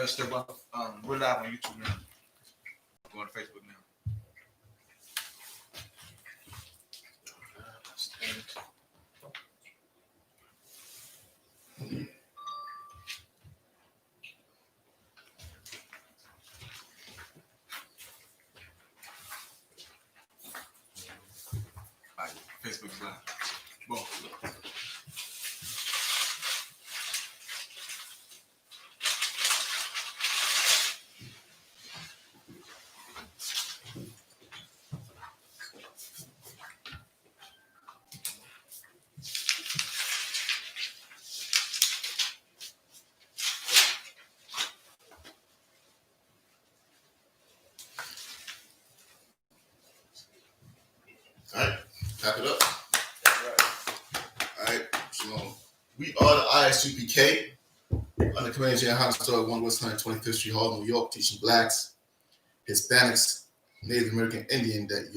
Step up. We're live on YouTube now. Going to Facebook now. All right, Facebook's live. Boom. All right, tap it up. All right, so we are the I.S.U.P.K. under Command YAHANNA Store, 1 West 125th Street Hall, New York, teaching blacks, Hispanics, Native American Indian that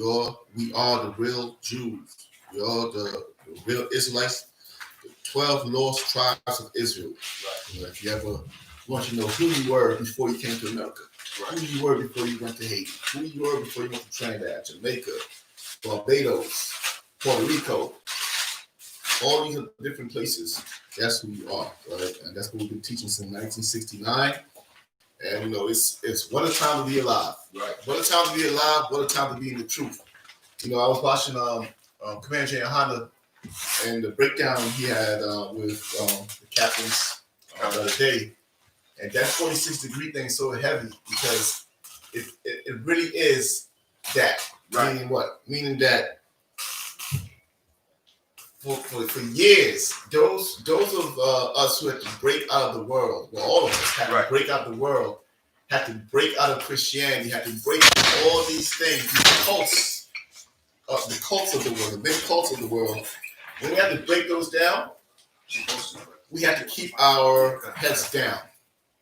we are the real Jews. We are the real Israelites, the 12 lost tribes of Israel. Right. You know, if you ever want to know who you were before you came to America, right. Who you were before you went to Haiti, who you were before you went to Trinidad, Jamaica, Barbados, Puerto Rico, all these different places. That's who you are, right? And that's what we've been teaching since 1969. And you know, it's what a time to be alive, right? What a time to be alive. What a time to be in the truth. You know, I was watching Command YAHANNA and the breakdown he had with the captains the other day, and that 46-degree thing is so heavy because it really is that. Right. Meaning what? Meaning that for years, those of us who had to break out of the world, well, all of us had to break out of the world, had to break out of Christianity, had to break all these things, the cults of the world, the big cults of the world. When we had to break those down, we had to keep our heads down.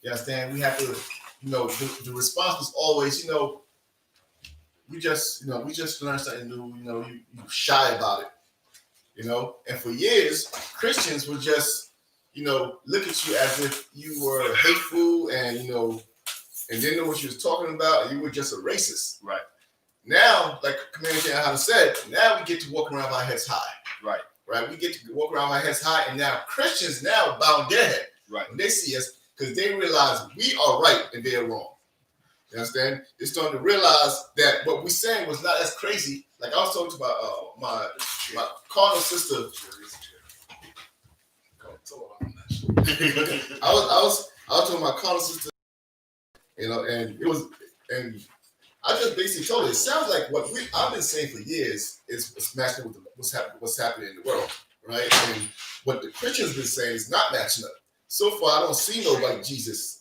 You understand? We had to, you know, the response was always, you know, we just learned something new, you know, you shy about it, you know? And for years, Christians would just, you know, look at you as if you were hateful and, you know, and didn't know what you was talking about, and you were just a racist. Right. Now, like Command YAHANNA said, now we get to walk around with our heads high. Right. Right. We get to walk around with our heads high, and now Christians now bow their head. Right. When they see us, because they realize we are right and they are wrong. You understand? They're starting to realize that what we're saying was not as crazy. Like I was talking to my carnal sister. I was talking to my carnal sister, you know, and I just basically told her it sounds like what I've been saying for years is matching with what's happening in the world, right? And what the Christians been saying is not matching up. So far, I don't see nobody Jesus,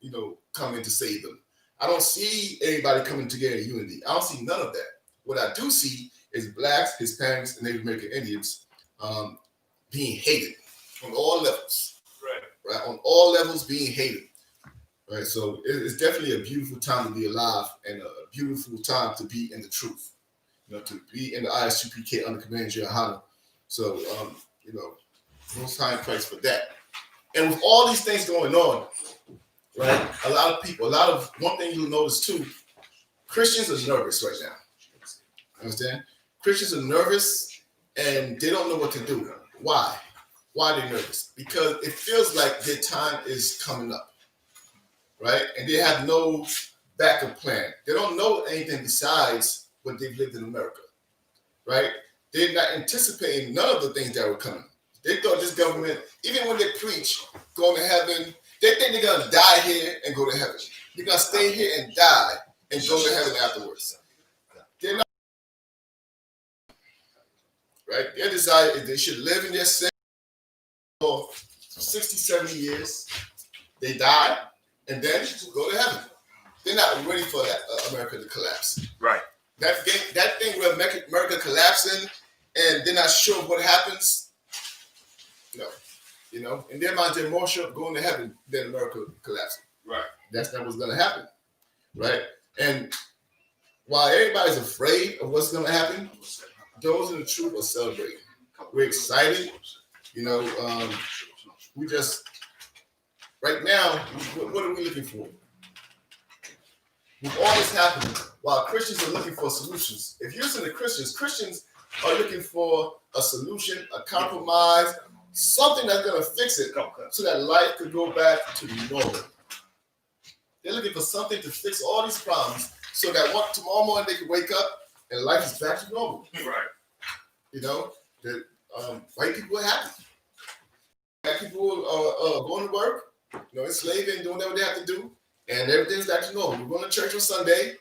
you know, coming to save them. I don't see anybody coming together in unity. I don't see none of that. What I do see is blacks, Hispanics, and Native American Indians being hated on all levels. Right? On all levels being hated. Right? So it's definitely a beautiful time to be alive and a beautiful time to be in the truth. You know, to be in the I.S.U.P.K. under Command YAHANNA. So, you know, most high Christ for that. And with all these things going on, right? One thing you'll notice too, Christians are nervous right now. Understand? Christians are nervous and they don't know what to do. Why? Why are they nervous? Because it feels like their time is coming up, right? And they have no backup plan. They don't know anything besides what they've lived in America, right? They're not anticipating none of the things that were coming. They thought this government, even when they preach going to heaven, they think they're going to die here and go to heaven. They're going to stay here and die and go to heaven afterwards. They're not. Right? Their desire is they should live in their sin for 60, 70 years. They die and then go to heaven. They're not ready for that America to collapse. Right. That thing where America collapsing and they're not sure what happens. No. You know, in their minds, they're more sure of going to heaven than America collapsing. Right. That's not what's going to happen. Right. And while everybody's afraid of what's going to happen, those in the truth are celebrating. We're excited. You know, we just right now, what are we looking for? With all this happening, while Christians are looking for solutions, if you're listening to Christians are looking for a solution, a compromise, something that's going to fix it so that life could go back to normal. They're looking for something to fix all these problems so that tomorrow morning they can wake up and life is back to normal. Right. You know, the white people are happy. Black people are going to work, enslaving, doing whatever they have to do, and everything's back to normal. We're going to church on Sunday.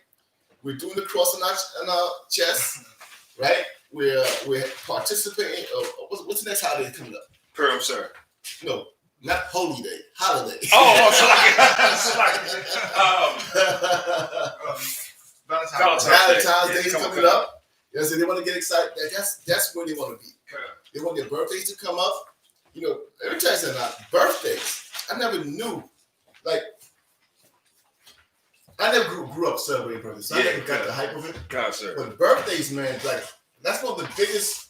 We're doing the cross on our chest, right? We're participating. What's the next holiday coming up? Purim, sir. No, not holy day, holiday. Valentine's Day is coming up. So they want to get excited. That's where they want to be. They want their birthdays to come up. Let me tell you something. Birthdays, I never knew. Like, I never grew up celebrating birthdays. So I never got the hype of it. God, sir. But birthdays, man, like, that's one of the biggest.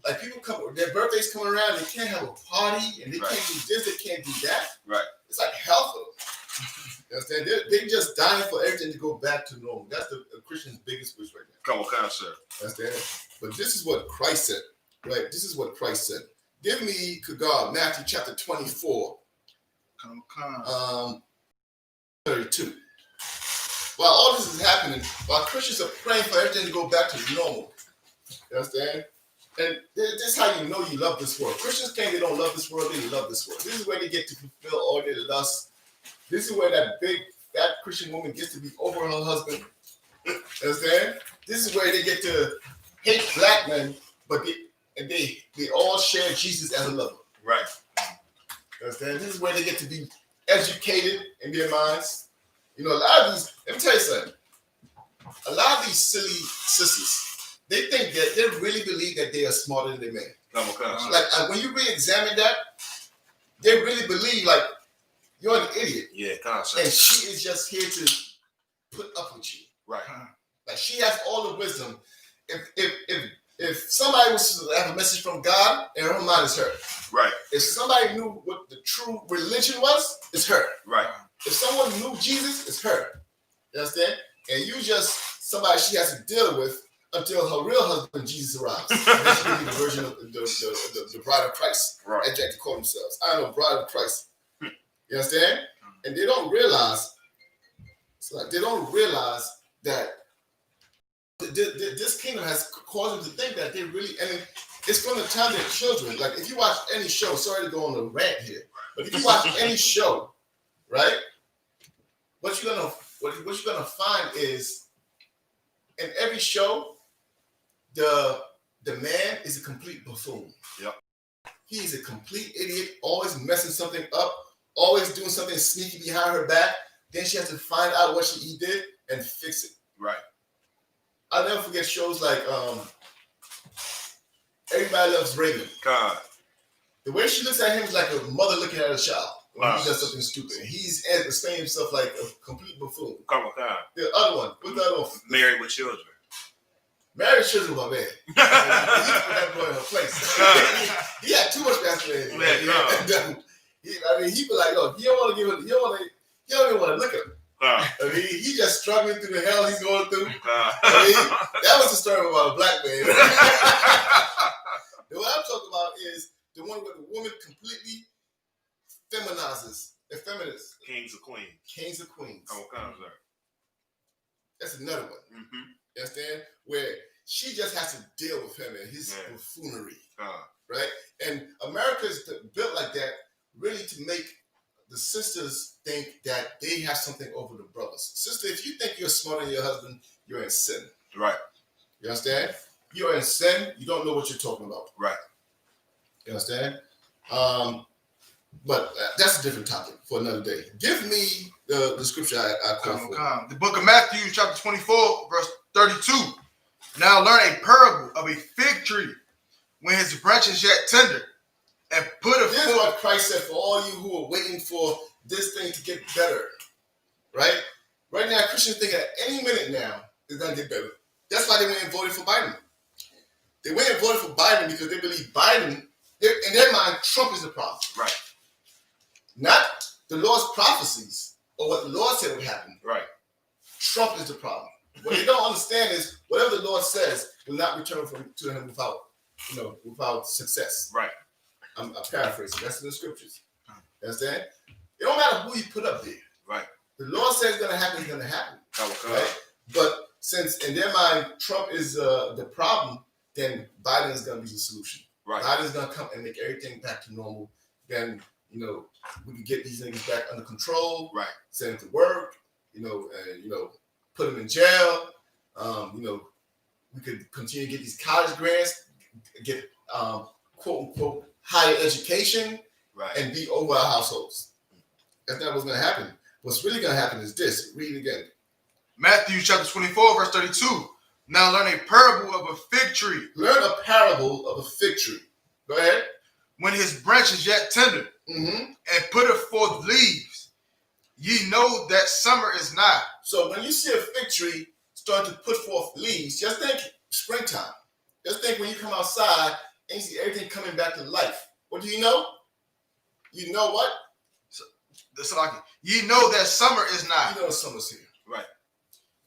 Like, people their birthdays come around, they can't have a party, and they can't do this, they can't do that. Right. It's like hell for them. You understand? They're just dying for everything to go back to normal. That's the Christian's biggest wish right now. Come on, sir. Understand? But this is what Christ said, right? This is what Christ said. Give me, God, Matthew chapter 24. 32. While all this is happening, while Christians are praying for everything to go back to normal. You understand? And this is how you know you love this world. Christians claim they don't love this world, they love this world. This is where they get to fulfill all their lusts. This is where that big, fat Christian woman gets to be over her husband. Understand? This is where they get to hate black men, but they all share Jesus as a lover. Right. Understand? This is where they get to be educated in their minds. A lot of these, let me tell you something. A lot of these silly sisters, they think that they really believe that they are smarter than they man. Like, when you re-examine that, they really believe, like, you're an idiot. Yeah, and she is just here to put up with you. Right. Like, she has all the wisdom. If somebody was to have a message from God, in her mind, it's her. Right. If somebody knew what the true religion was, it's her. Right. If someone knew Jesus, it's her. You understand? And you just somebody she has to deal with until her real husband Jesus arrives. And then she can be the version of the bride of Christ. Right. As they like to call themselves. I am a bride of Christ. You understand? And they don't realize. They don't realize that this kingdom has caused them to think that they really. And it's going to tell their children. Like, if you watch any show, sorry to go on a rant here, but if you watch any show, right? What you're gonna find is in every show, the man is a complete buffoon. Yep. He's a complete idiot, always messing something up, always doing something sneaky behind her back. Then she has to find out what he did and fix it. Right. I'll never forget shows like Everybody Loves Raymond. God. The way she looks at him is like a mother looking at a child. Wow. He does something stupid. He's explaining himself like a complete buffoon. Come on, God. The other one, what's the other one? Married with Children. Married with Children, my man. He put that boy in her place. He had too much masculinity. He be like, oh, he don't want to give it. He don't even want to look at him. He just struggling through the hell he's going through. That was the story about a black man. What I'm talking about is the one where the woman completely feminizes. They're feminists. Kings of Queens. Kings of Queens. Oh, come on, sir. That's another one. Mm-hmm. You understand? Where she just has to deal with him and his buffoonery. Right? And America is built like that really to make the sisters think that they have something over the brothers. Sister, if you think you're smarter than your husband, you're in sin. Right. You understand? You're in sin. You don't know what you're talking about. Right. You understand? But that's a different topic for another day. Give me the scripture I called for. The book of Matthew, chapter 24, verse 32. Now learn a parable of a fig tree when his branch is yet tender. And This is what Christ said for all you who are waiting for this thing to get better. Right? Right now, Christians think at any minute now it's going to get better. That's why they went and voted for Biden. They went and voted for Biden because they believe Biden, in their mind, Trump is the problem. Right. Not the Lord's prophecies or what the Lord said would happen. Right. Trump is the problem. What they don't understand is whatever the Lord says will not return to him without success. Right. I'm paraphrasing. That's in the scriptures. You understand? It don't matter who you put up there. Right. The Lord says it's gonna happen. It's gonna happen. Right? But since in their mind Trump is the problem, then Biden is gonna be the solution. Right. Biden's gonna come and make everything back to normal. Then we can get these niggas back under control. Right. Send them to work. And put them in jail. We could continue to get these college grants, get quote unquote higher education, right, and be over our households. That's not what's going to happen. What's really going to happen is this. Read it again. Matthew chapter 24, verse 32. Now learn a parable of a fig tree. Learn a parable of a fig tree. Go ahead. When his branch is yet tender, and putteth forth leaves, ye know that summer is nigh. So when you see a fig tree start to put forth leaves, just think springtime. Just think when you come outside and you see everything coming back to life. What do you know? You know what? Ye know that summer is nigh. You know the summer's here. Right.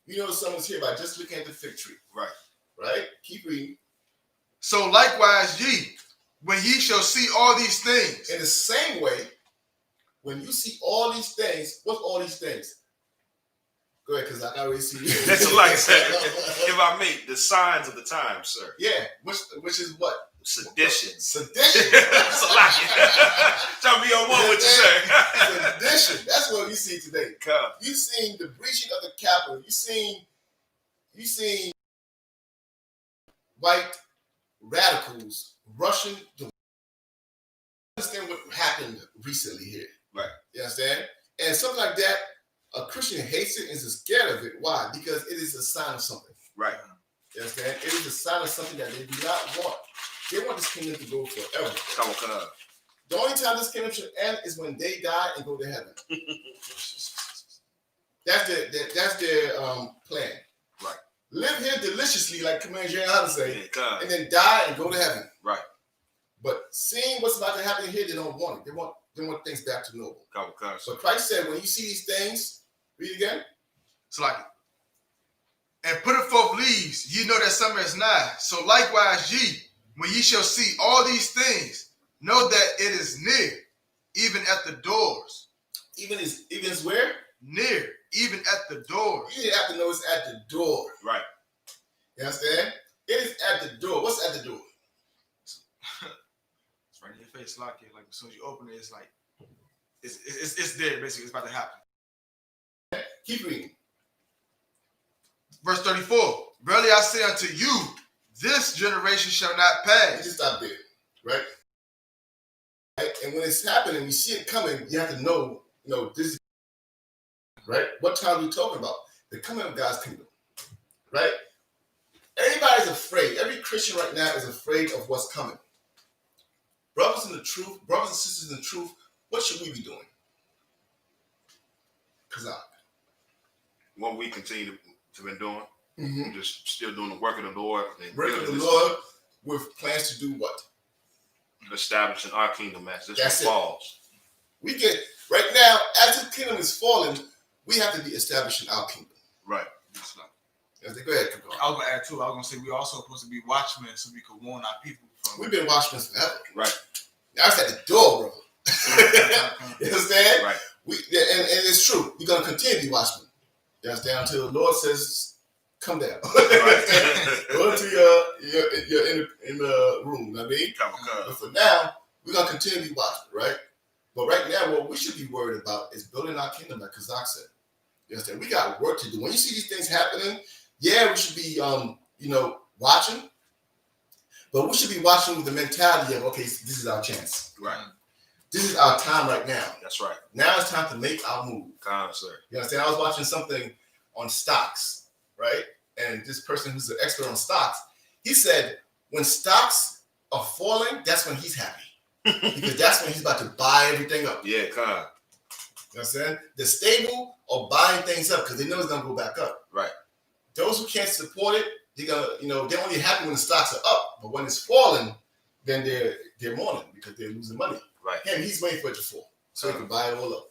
You know the summer's here by just looking at the fig tree. Right. Right? Keep reading. So likewise ye, when ye shall see all these things. In the same way, when you see all these things, what's all these things? Go ahead, because I already see you. That's like I said. If I may, the signs of the times, sir. Yeah, which is what? Sedition. Sedition. That's a lot. Tell me on one with you, sir. Sedition. That's what you see today. Come. You seen the breaching of the Capitol. You seen white radicals rushing the. Understand what happened recently here. Right. You understand? And something like that, a Christian hates it and is scared of it. Why? Because it is a sign of something. Right. You understand? It is a sign of something that they do not want. They want this kingdom to go forever. Come on. The only time this kingdom should end is when they die and go to heaven. That's their plan. Right. Live here deliciously, like Commander YAHANNA say, Yeah, and then die and go to heaven. right. But seeing what's about to happen here, they don't want it. They want things back to normal. Come. So Christ said, when you see these things, read again. It's like, and putteth forth leaves, ye know that summer is nigh. So likewise ye, when ye shall see all these things, know that it is near, even at the doors. Even is where? Near, even at the doors. You have to know it's at the door. Right. You understand? It is at the door. What's at the door? It's right in your face, like it. Like as soon as you open it, it's like it's there. Basically, it's about to happen. Keep reading. Verse 34. Verily I say unto you, this generation shall not You pass. just stop there, right? And when it's happening, you see it coming. You have to know, this. Right? What time are we talking about? The coming of God's kingdom, right? Everybody's afraid. Every Christian right now is afraid of what's coming. Brothers and sisters in the truth, what should we be doing? What we continue to be doing, just still doing the work of the Lord. Working the Lord with plans to do what? Establishing our kingdom as this That's one falls. We get, right now, as the kingdom is falling, we have to be establishing our kingdom. Right. Go ahead. I was going to add too. I was going to say we're also supposed to be watchmen so we could warn our people from. We've been watchmen forever. Right. Now it's at the door, bro. You understand? Right. And it's true. We're going to continue to be watchmen. You understand? Until the Lord says, come down. Right. Go into your in the room. You know what I mean? But for now, we're going to continue to be watchmen, right? But right now, what we should be worried about is building our kingdom, like Kazak said. You understand? We got work to do. When you see these things happening, yeah, we should be, watching. But we should be watching with the mentality of, okay, this is our chance. Right. This is our time right now. That's right. Now it's time to make our move. Sir. You understand? I was watching something on stocks, right? And this person who's an expert on stocks, he said, when stocks are falling, that's when he's happy. Because that's when he's about to buy everything up. Yeah, You know what I'm saying? The stable are buying things up because they know it's going to go back up. Right. Those who can't support it, they're going to, they're only happy when the stocks are up. But when it's falling, then they're mourning because they're losing money. Right. Him, he's waiting for it to fall so he can buy it all up.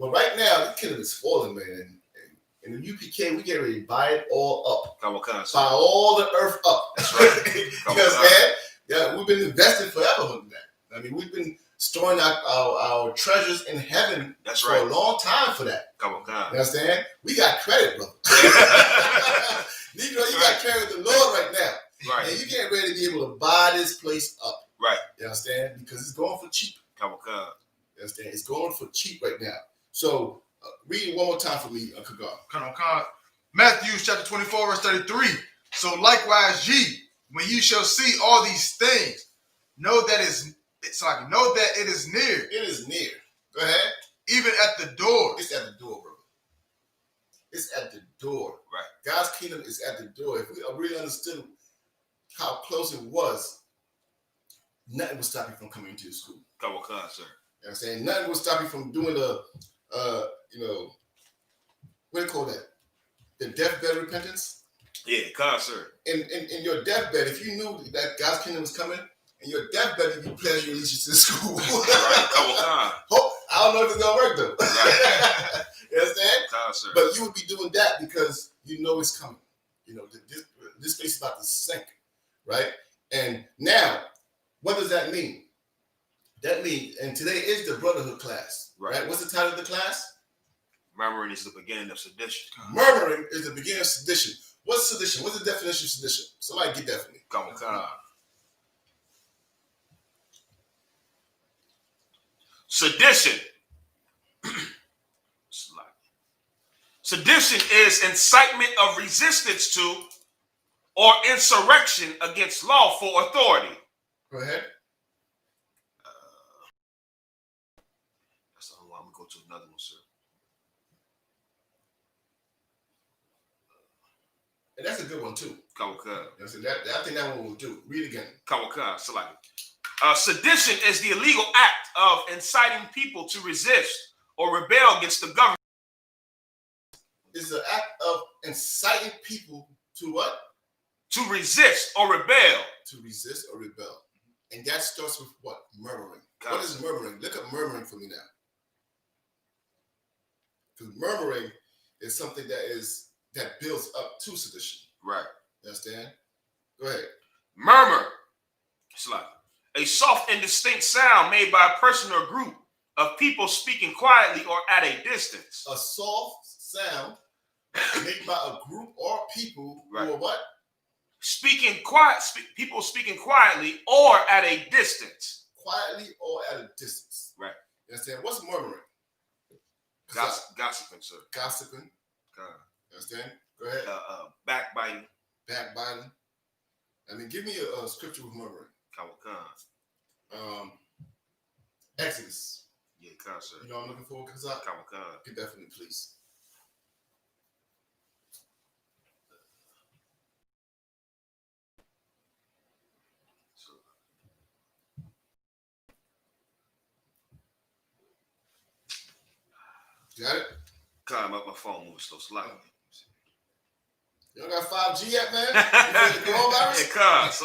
Well, right now, the kingdom is falling, man. And the UPK, we get ready to buy it all up. Come on, come, Buy all the earth up. That's right. You understand? Yeah, we've been invested forever on that. I mean, we've been storing our treasures in heaven for a long time for that. Come on, come. You understand? We got credit, brother. You know, you got credit with the Lord right now. Right. And you get ready to be able to buy this place up. Right. You understand? Because it's going for cheap. Come on, come. You understand? It's going for cheap right now. So, read it one more time for me, Kagar. Come on. Matthew chapter 24, verse 33. So likewise ye, when you shall see all these things, know that it is near. It is near. Go ahead. Even at the door. It's at the door, brother. It's at the door. Right. God's kingdom is at the door. If we really understood how close it was, nothing would stop you from coming into the school. Come on, come, sir. You know what I'm saying? Nothing would stop you from doing the, what do you call that? The deathbed repentance? Yeah, come, sir. In your deathbed, if you knew that God's kingdom was coming, in your deathbed, you'd be pledging your allegiance to the school. Right. Come on, come. I don't know if it's going to work, though. Right. You understand? Come, sir. But you would be doing that because you know it's coming. You know, this place is about to sink, right? And now, what does that mean? That means, and today is the brotherhood class, right? What's the title of the class? Murmuring is the beginning of sedition. Murmuring is the beginning of sedition. What's sedition? What's the definition of sedition? Somebody get that for me. Come on, come. Sedition. Sedition is incitement of resistance to or insurrection against lawful authority. Go ahead. That's the whole one. I'm going to go to another one, sir. And that's a good one, too. Come on, I think that one will do. Read again. come on. So like, sedition is the illegal act of inciting people to resist or rebel against the government. It's the act of inciting people to what? To resist or rebel. To resist or rebel. And that starts with what? Murmuring. God. What is murmuring? Look up murmuring for me now. Because murmuring is something that builds up to sedition. Right. You understand? Go ahead. Murmur. It's like a soft and distinct sound made by a person or group of people speaking quietly or at a distance. A soft sound made by a group or people Right. who are what? People speaking quietly or at a distance. Quietly or at a distance. Right. You understand? What's murmuring? Gossiping, sir. Gossiping. You understand? Go ahead. Backbiting. Backbiting. I mean, give me a scripture with murmuring. Exodus. Yeah, sir. You know what I'm looking for? Kazak. Get that for me, please. Got it? Come up, my phone moving slow. You don't got 5G yet, man? You coronavirus?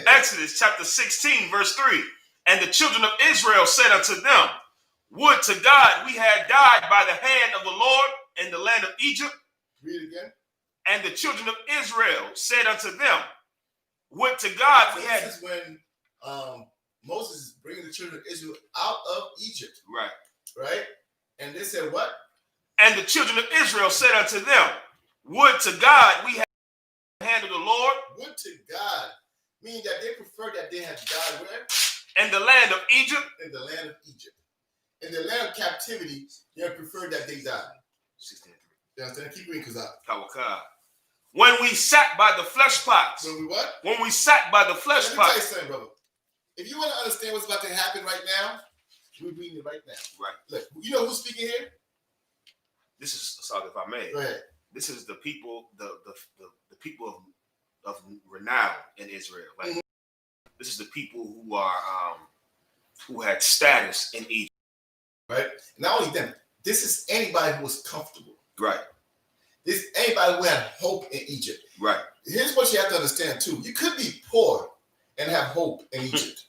Exodus chapter 16, verse 3. And the children of Israel said unto them, would to God we had died by the hand of the Lord in the land of Egypt. Read it again. And the children of Israel said unto them, would to God we had... This is when Moses is bringing the children of Israel out of Egypt. Right. Right? And they said what? And the children of Israel said unto them, would to God we had the hand of the Lord. Would to God. Meaning that they prefer that they had died where? In the land of Egypt. In the land of Egypt. In the land of captivity, they prefer that they died. 16. You understand? Keep reading, Kazak. When we sat by the flesh pots. When we what? When we sat by the flesh pots. Let me tell you something, brother. If you want to understand what's about to happen right now, we're reading it right now. Right. Look, you know who's speaking here? This is, sorry if I may. Go ahead. This is the people, the people of renown in Israel. Like this is the people who are who had status in Egypt. Right. Not only them, this is anybody who was comfortable. Right. This is anybody who had hope in Egypt. Right. Here's what you have to understand too. You could be poor and have hope in Egypt.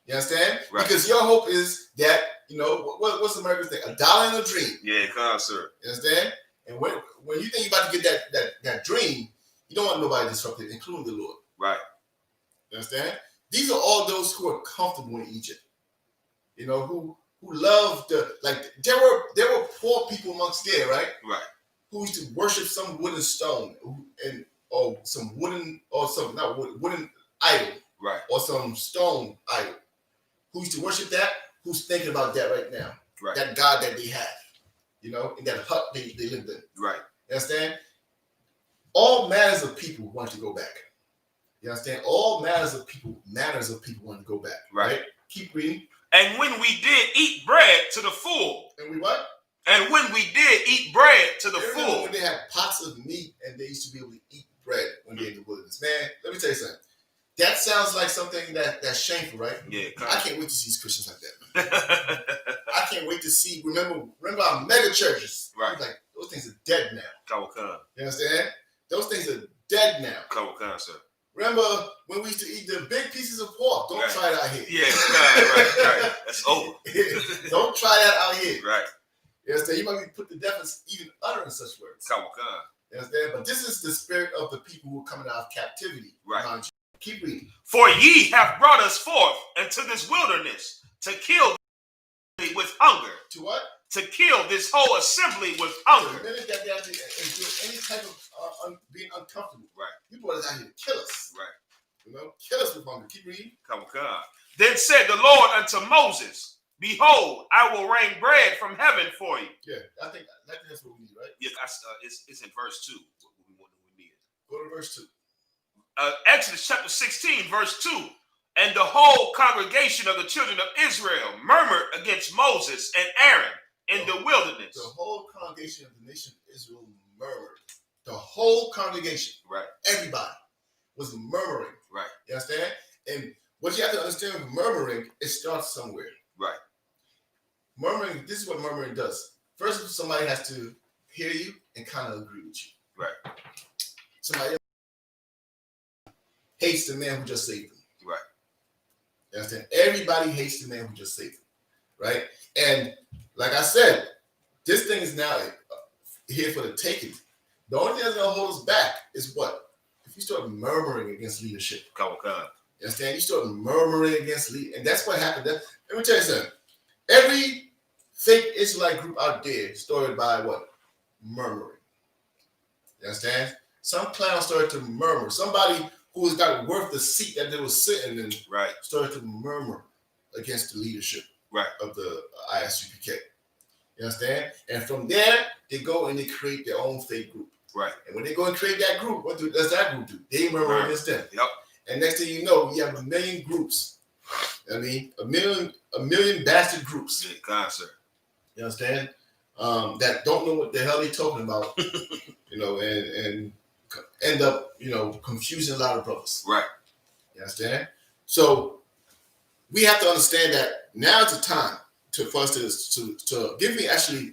You understand? Right. Because your hope is that you know, what's America's thing? $1 in a dream. Yeah, come, sir. You understand? And when you think you're about to get that dream, you don't want nobody disrupted, including the Lord. Right. You understand? These are all those who are comfortable in Egypt. You know, who loved there were poor people amongst there, right? Right. Who used to worship some wooden stone some wooden idol. Right. Or some stone idol. Who used to worship that? Who's thinking about that right now? Right. That God that they have. You know, in that hut they lived in. Right. You understand? All manners of people want to go back. You understand? All manners of people want to go back. Right? Keep reading. And when we did eat bread to the full. And we what? And when we did eat bread to the full. When they had pots of meat and they used to be able to eat bread when they're in the wilderness. Man, let me tell you something. That sounds like something that's shameful, right? Yeah. I can't wait to see Christians like that. I can't wait to see. Remember our mega churches. Right. Like those things are dead now. Kawakan. You understand? Those things are dead now. Kawakan, sir. Remember when we used to eat the big pieces of pork? Don't try it out here. Yeah, right. That's over. Don't try that out here. Right. You understand? You might be put to death even uttering such words. Kawakan. You understand? But this is the spirit of the people who are coming out of captivity. Right. Keep reading. For ye have brought us forth into this wilderness to kill with hunger. To what? To kill this whole assembly with hunger. The minute that they have to endure any type of being uncomfortable. Right. You brought us out here to kill us. Right. You know, kill us with hunger. Keep reading. Kawakan. Then said the Lord unto Moses, Behold, I will rain bread from heaven for you. Yeah, I think that's what we need, right? Yes, it's in verse 2. What we need. Go to verse 2. Exodus chapter 16, verse 2. And the whole congregation of the children of Israel murmured against Moses and Aaron in the wilderness. The whole congregation of the nation of Israel murmured. The whole congregation. Right. Everybody was murmuring. Right. You understand? And what you have to understand with murmuring, it starts somewhere. Right. Murmuring, this is what murmuring does. First, somebody has to hear you and kind of agree with you. Right. Somebody hates the man who just saved them. Right. You understand? Everybody hates the man who just saved them. Right? And like I said, this thing is now here for the taking. The only thing that's going to hold us back is what? If you start murmuring against leadership. Kawakan. You understand? You start murmuring against leadership. And that's what happened. Let me tell you something. Every fake Israelite group out there started by what? Murmuring. You understand? Some clown started to murmur. Somebody who has got worth the seat that they were sitting in, right, started to murmur against the leadership, right, of the I.S.U.P.K. You understand? And from there, they go and they create their own fake group. Right. And when they go and create that group, what does that group do? They murmur against them. Yep. And next thing you know, you have a million groups. I mean, a million bastard groups. Yeah, concert. You understand? That don't know what the hell they're talking about. You know, and end up, you know, confusing a lot of brothers. Right. You understand? So we have to understand that now is the time for us to give me actually.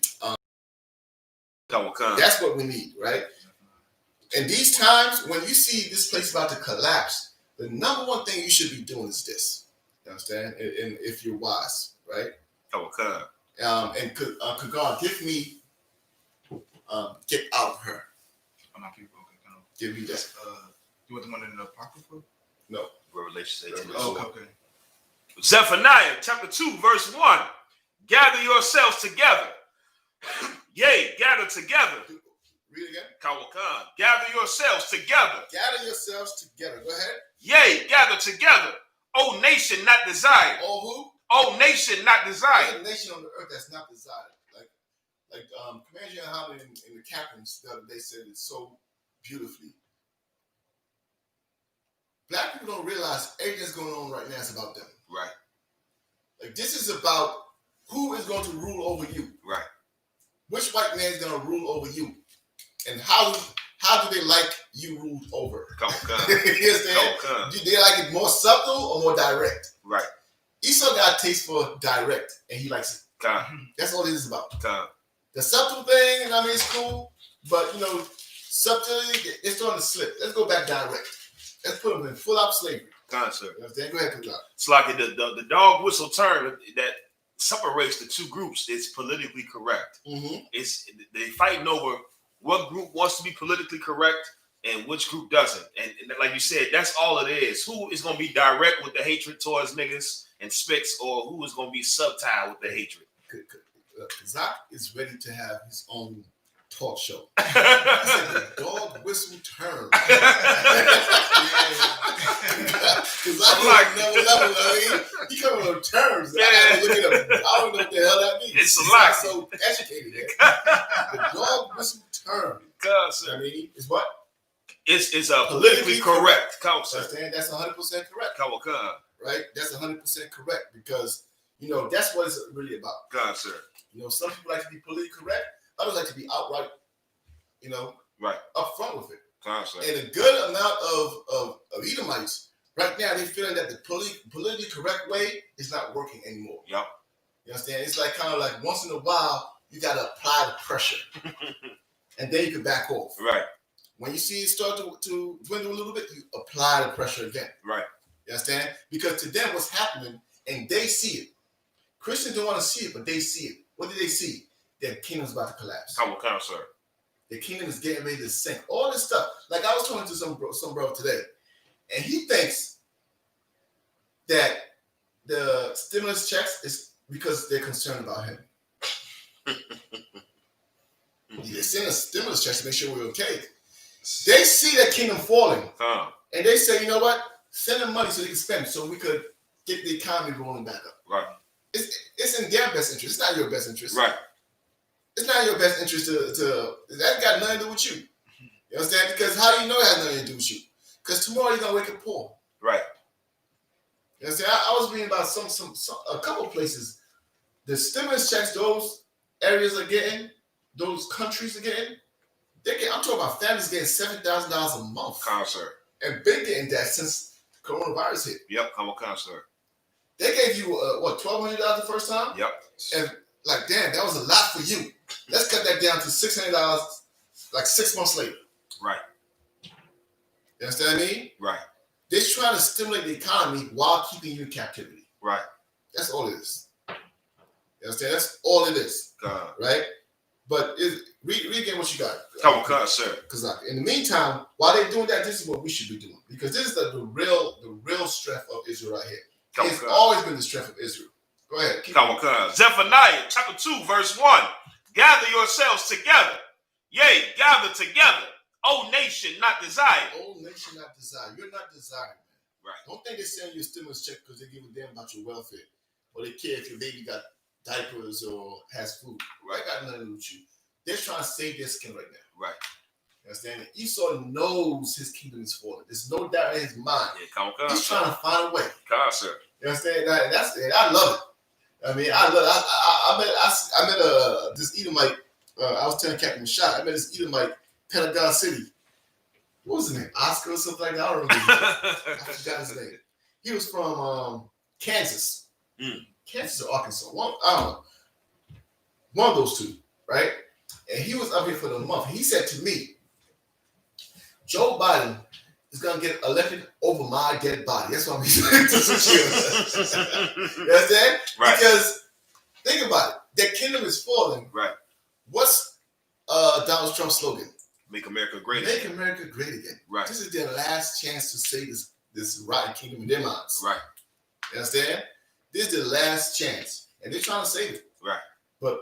That's what we need, right? And these times, when you see this place about to collapse, the number one thing you should be doing is this. You understand? And if you're wise, right? And could God give me get out of her? I'm not people. Okay, give me that. You want the one in the Apocrypha? No. Revelation 18. Okay. Zephaniah chapter 2, verse 1. Gather yourselves together. Yea, gather together. Read again. Kawakan. Gather yourselves together. Gather yourselves together. Go ahead. Yea, gather together. O nation not desired. O who? O nation not desired. There's a nation on the earth that's not desired. Like Commander YAHANNA and the captains the other day said it so beautifully. Black people don't realize everything that's going on right now is about them. Right. Like this is about who is going to rule over you. Right. Which white man is going to rule over you, and how do they like you ruled over? You understand? Do they like it more subtle or more direct? Right. Esau got a taste for direct, and he likes it. That's all it is about. The subtle thing, I mean, it's cool, but you know, subtlety, it's starting to slip. Let's go back direct. Let's put them in full out slavery. Sir. You understand? Go ahead, Cook. It's like the dog whistle turn that separates the two groups is politically correct. Mm-hmm. It's they fighting over what group wants to be politically correct and which group doesn't. And like you said, that's all it is. Who is going to be direct with the hatred towards niggas and spicks, or who is going to be subtle with the hatred? Zach is ready to have his own talk show. He said the dog whistle term. Because I never level. I mean, he coming on terms. Yeah. I gotta look it up. I don't know what the hell that means. It's a He's lot. not so educated. The dog whistle term. I mean, is what? It's a politically correct. Understand? That's 100% correct. Right? That's 100% correct because that's what it's really about. God, sir. Some people like to be politically correct. Others like to be outright, right, upfront with it. God, sir. And a good amount of Edomites right now, they're feeling that the politically correct way is not working anymore. Yep. You understand? It's like kind of like once in a while you got to apply the pressure, and then you can back off. Right. When you see it start to dwindle a little bit, you apply the pressure again. Right. You understand? Because to them, what's happening, and they see it. Christians don't want to see it, but they see it. What do they see? Their kingdom's about to collapse. Come on, sir. The kingdom is getting ready to sink. All this stuff. Like I was talking to some bro today, and he thinks that the stimulus checks is because they're concerned about him. They're sending us stimulus checks to make sure we're okay. They see their kingdom falling, and they say, you know what? Send them money so they can spend, so we could get the economy rolling back up. Right. It's in their best interest. It's not your best interest. Right. It's not your best interest to that got nothing to do with you. You understand? Because how do you know it has nothing to do with you? Because tomorrow you're gonna wake up poor. Right. You understand? I was reading about a couple places. The stimulus checks those areas are getting, those countries are getting. I'm talking about families getting $7,000 a month. Sir. And been getting that since coronavirus hit. Yep. Come on, sir. They gave you $1,200 the first time. Yep. And like, damn, that was a lot for you. Let's cut that down to $600 like 6 months later. Right. You understand what I mean? Right. They're trying to stimulate the economy while keeping you in captivity. Right. That's all it is. You understand? That's all it is. Right? But read again what you got. Come on, sir. Because in the meantime, while they're doing that, this is what we should be doing. Because this is the real strength of Israel right here. It's always been the strength of Israel. Go ahead. Come on, Zephaniah chapter 2, verse 1. Gather yourselves together. Yea, gather together. O nation not desired. O nation not desired. You're not desired, man. Right. Don't think they're sending you a stimulus check because they give a damn about your welfare. Or they care if your baby got diapers or has food. Right. That got nothing to do with you. They're trying to save their skin right now. Right. You understand? Esau knows his kingdom is falling. There's no doubt in his mind. Yeah, come on, He's trying to find a way. Sir. You understand? I love it. I mean, I met this Edomite. I was telling Captain Shot. I met this Edomite, Pentagon City. What was his name? Oscar or something like that. I don't remember. I forgot his name. He was from Kansas. Kansas or Arkansas. I don't know. One of those two, right? And he was up here for the month. He said to me, Joe Biden is going to get elected over my dead body. That's what I'm saying. You understand? Right. Because think about it. Their kingdom is falling. Right. What's Donald Trump's slogan? Make America great Make again. America great again. Right. This is their last chance to save this rotten kingdom in their minds. Right. You understand? This is the last chance. And they're trying to save it. Right. But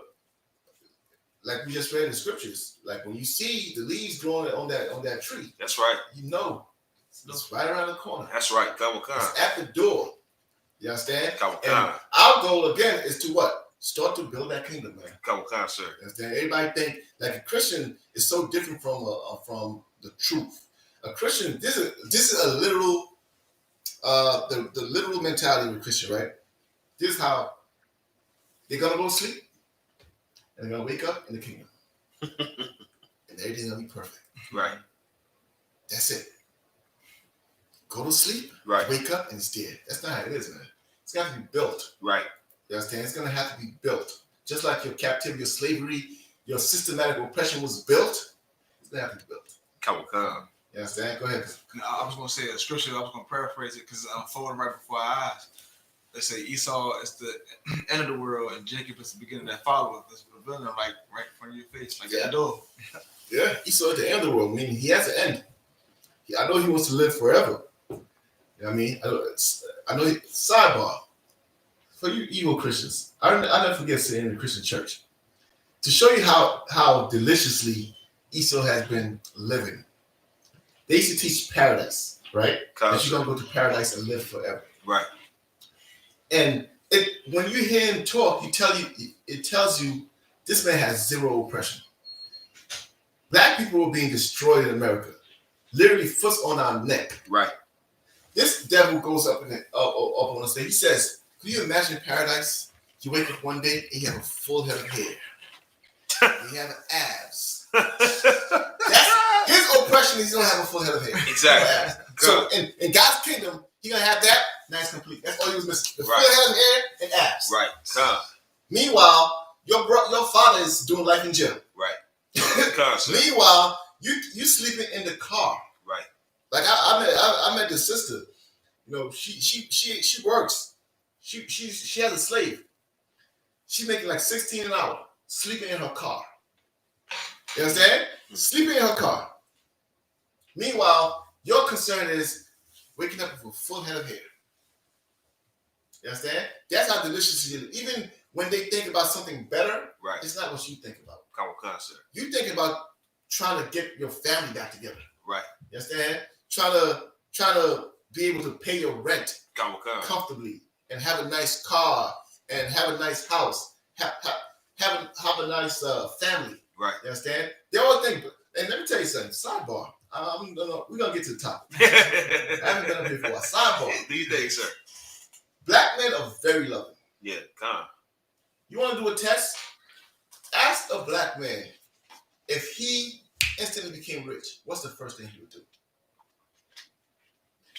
like we just read in the scriptures, like when you see the leaves growing on that tree, That's right. you know it's right around the corner. That's right. Come on. It's at the door. You understand? Come And on. our goal again is to what? Start to build that kingdom, man. Come on, sir. You understand? Everybody think like a Christian is so different from the truth. A Christian, this is a literal, the literal mentality of a Christian, right? This is how they're gonna go to sleep and they're gonna wake up in the kingdom, and everything's gonna be perfect. Right. That's it. Go to sleep, Right. wake up, and it's dead. That's not how it is, man. It's got to be built. Right. You understand? It's gonna have to be built. Just like your captivity, your slavery, your systematic oppression was built. It's gonna have to be built. Come on. You understand? Go ahead. I was going to say a scripture. I was going to paraphrase it because it's unfolding right before our eyes. let's say Esau is the end of the world and Jacob is the beginning that follows. That's revealing like right in front of your face, like that door. Yeah, Esau at the end of the world, meaning he has an end. I know he wants to live forever. You know what I mean? I know sidebar. For you evil Christians, I never forget sitting in the Christian church. To show you how deliciously Esau has been living. They used to teach paradise, right? That you're going to go to paradise and live forever. Right. And when you hear him talk, it tells you this man has zero oppression. Black people were being destroyed in America. Literally foot on our neck. Right. This devil goes up on the stage. He says, can you imagine paradise? You wake up one day and you have a full head of hair. You have abs. That's his oppression is you don't have a full head of hair. Exactly. So in God's kingdom, he's gonna have that nice complete. That's all he was missing. The full head of hair and abs. Right. Meanwhile, your father is doing life in jail. Right. Meanwhile, you sleeping in the car. Right. Like I met this sister. You know, she works. She has a slave. She's making like $16 an hour, sleeping in her car. You understand? Sleeping in her car. Meanwhile, your concern is waking up with a full head of hair. You understand? That's how delicious it is. Even when they think about something better, right, it's not what you think about. Sir. You think about trying to get your family back together. Right. You understand? Trying to be able to pay your rent comfortably and have a nice car and have a nice house, have a nice family. Right. You understand? They all think. And let me tell you something. Sidebar. We're gonna get to the topic. I haven't done it before. Sidebar. Do you think, sir? Black men are very loving. Yeah, You want to do a test? Ask a black man if he instantly became rich, what's the first thing he would do?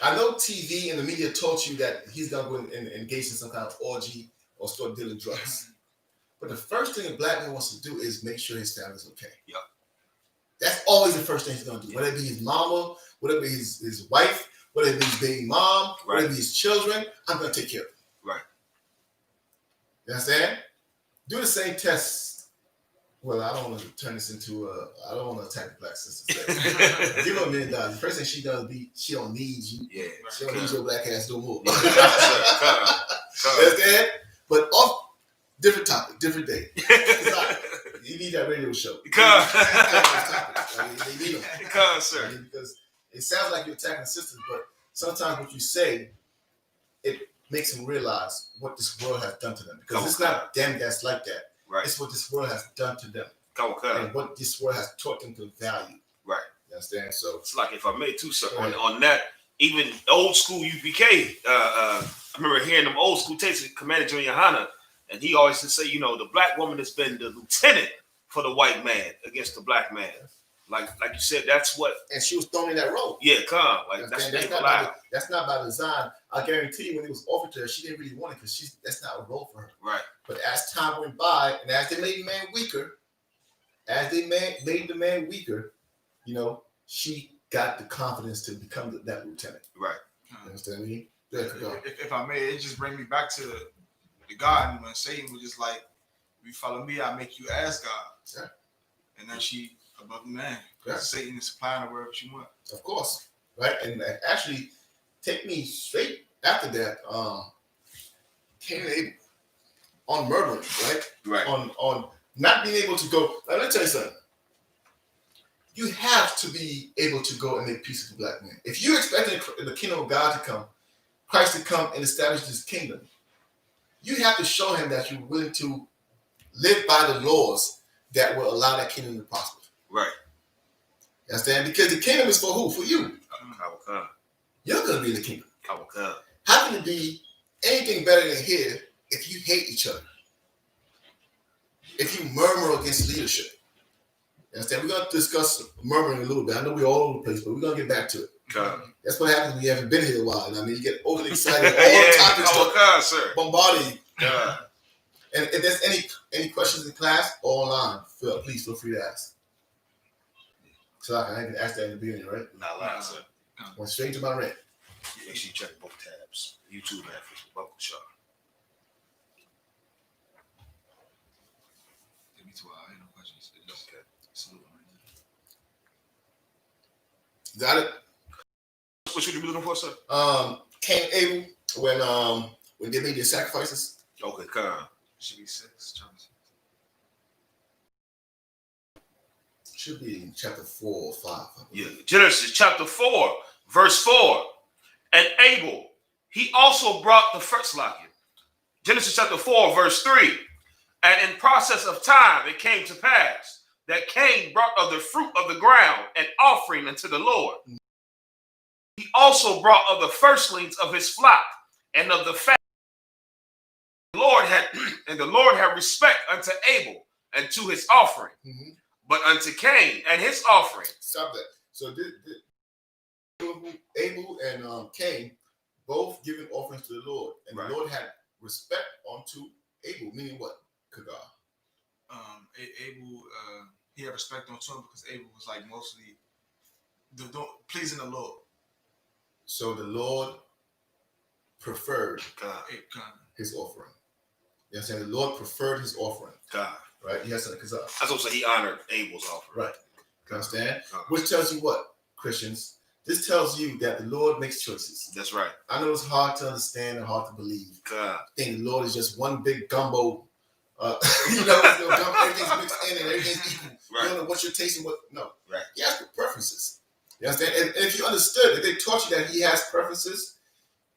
I know TV and the media told you that he's gonna go and engage in some kind of orgy or start dealing drugs. But the first thing a black man wants to do is make sure his family's okay. Yep. That's always the first thing he's gonna do. Whether it be his mama, whether it be his wife, whether it be his baby mom, whether it be his children, I'm gonna take care of it. Right. You understand? Do the same test. Well, I don't want to turn this into I don't want to attack the black sister. Give her $1 million. The first thing she does be she don't need you. Yeah. She don't need your black ass no more. You understand? But off different topic, different day. You need that radio show. They need them. Sir. Because it sounds like you're attacking sisters, but sometimes what you say, it makes them realize what this world has done to them. Because it's not them that's like that. Right. It's what this world has done to them. And what this world has taught them to value. Right. You understand? So it's like, if I may too, sir, on that, even old school UPK, I remember hearing them old school tapes of Commander General YAHANNA, and he always would say, you know, the black woman has been the lieutenant for the white man against the black man. Like you said, that's what. And she was thrown in that role. Yeah, that's not by design. I guarantee you, when it was offered to her, she didn't really want it because that's not a role for her. Right. But as time went by, and as they made the man weaker, you know, she got the confidence to become that lieutenant. Right. You understand me? If I may, it just brings me back to the garden when Satan was just like, if you follow me, I'll make you as God. Yeah. And then she above the man. Because Satan is supplying her wherever she wants. Of course. Right? And actually, take me straight after that, Cain and Abel on murdering, right? Right. On not being able to go. Let me tell you something. You have to be able to go and make peace with the black man. If you expect the kingdom of God to come, Christ to come and establish his kingdom, you have to show him that you're willing to live by the laws that will allow that kingdom to prosper. Right. You understand? Because the kingdom is for who? For you. You're going to be in the kingdom. How can it be anything better than here if you hate each other? If you murmur against leadership? You understand? We're going to discuss murmuring a little bit. I know we're all over the place, but we're going to get back to it. That's what happens when you haven't been here a while. I mean, you get overly excited. All the topics bombarding you. And if there's any questions in class or online, please feel free to ask. So I didn't ask that in the beginning, right? Not lying, sir. Went straight to my rant. Make sure you check both tabs. YouTube and Facebook. Buckle Shaw. Got it? What should you be looking for, sir? Cain and Abel, when they made their sacrifices. Okay, come. Should be 6. Should be in chapter 4 or 5. Yeah, Genesis chapter 4, verse 4. And Abel, he also brought the first locket. Genesis chapter 4, verse 3. And in process of time, it came to pass that Cain brought of the fruit of the ground an offering unto the Lord. He also brought of the firstlings of his flock and of the fat. The Lord had respect unto Abel and to his offering, but unto Cain and his offering. Stop that. So Abel and Cain both giving offerings to the Lord, and the Lord had respect unto Abel, meaning what? Kagar. Abel, he had respect on him because Abel was like mostly pleasing the Lord. So the Lord preferred his offering. You understand? The Lord preferred his offering. God. Right? Yes, because that's what he honored Abel's offering. Right. You understand? Which tells you what, Christians? This tells you that the Lord makes choices. That's right. I know it's hard to understand and hard to believe. I think the Lord is just one big gumbo. Everything's mixed in and everything's equal. Right. You don't know what you're tasting. No. Right. He has preferences. You understand? And if you understood, if they taught you that he has preferences,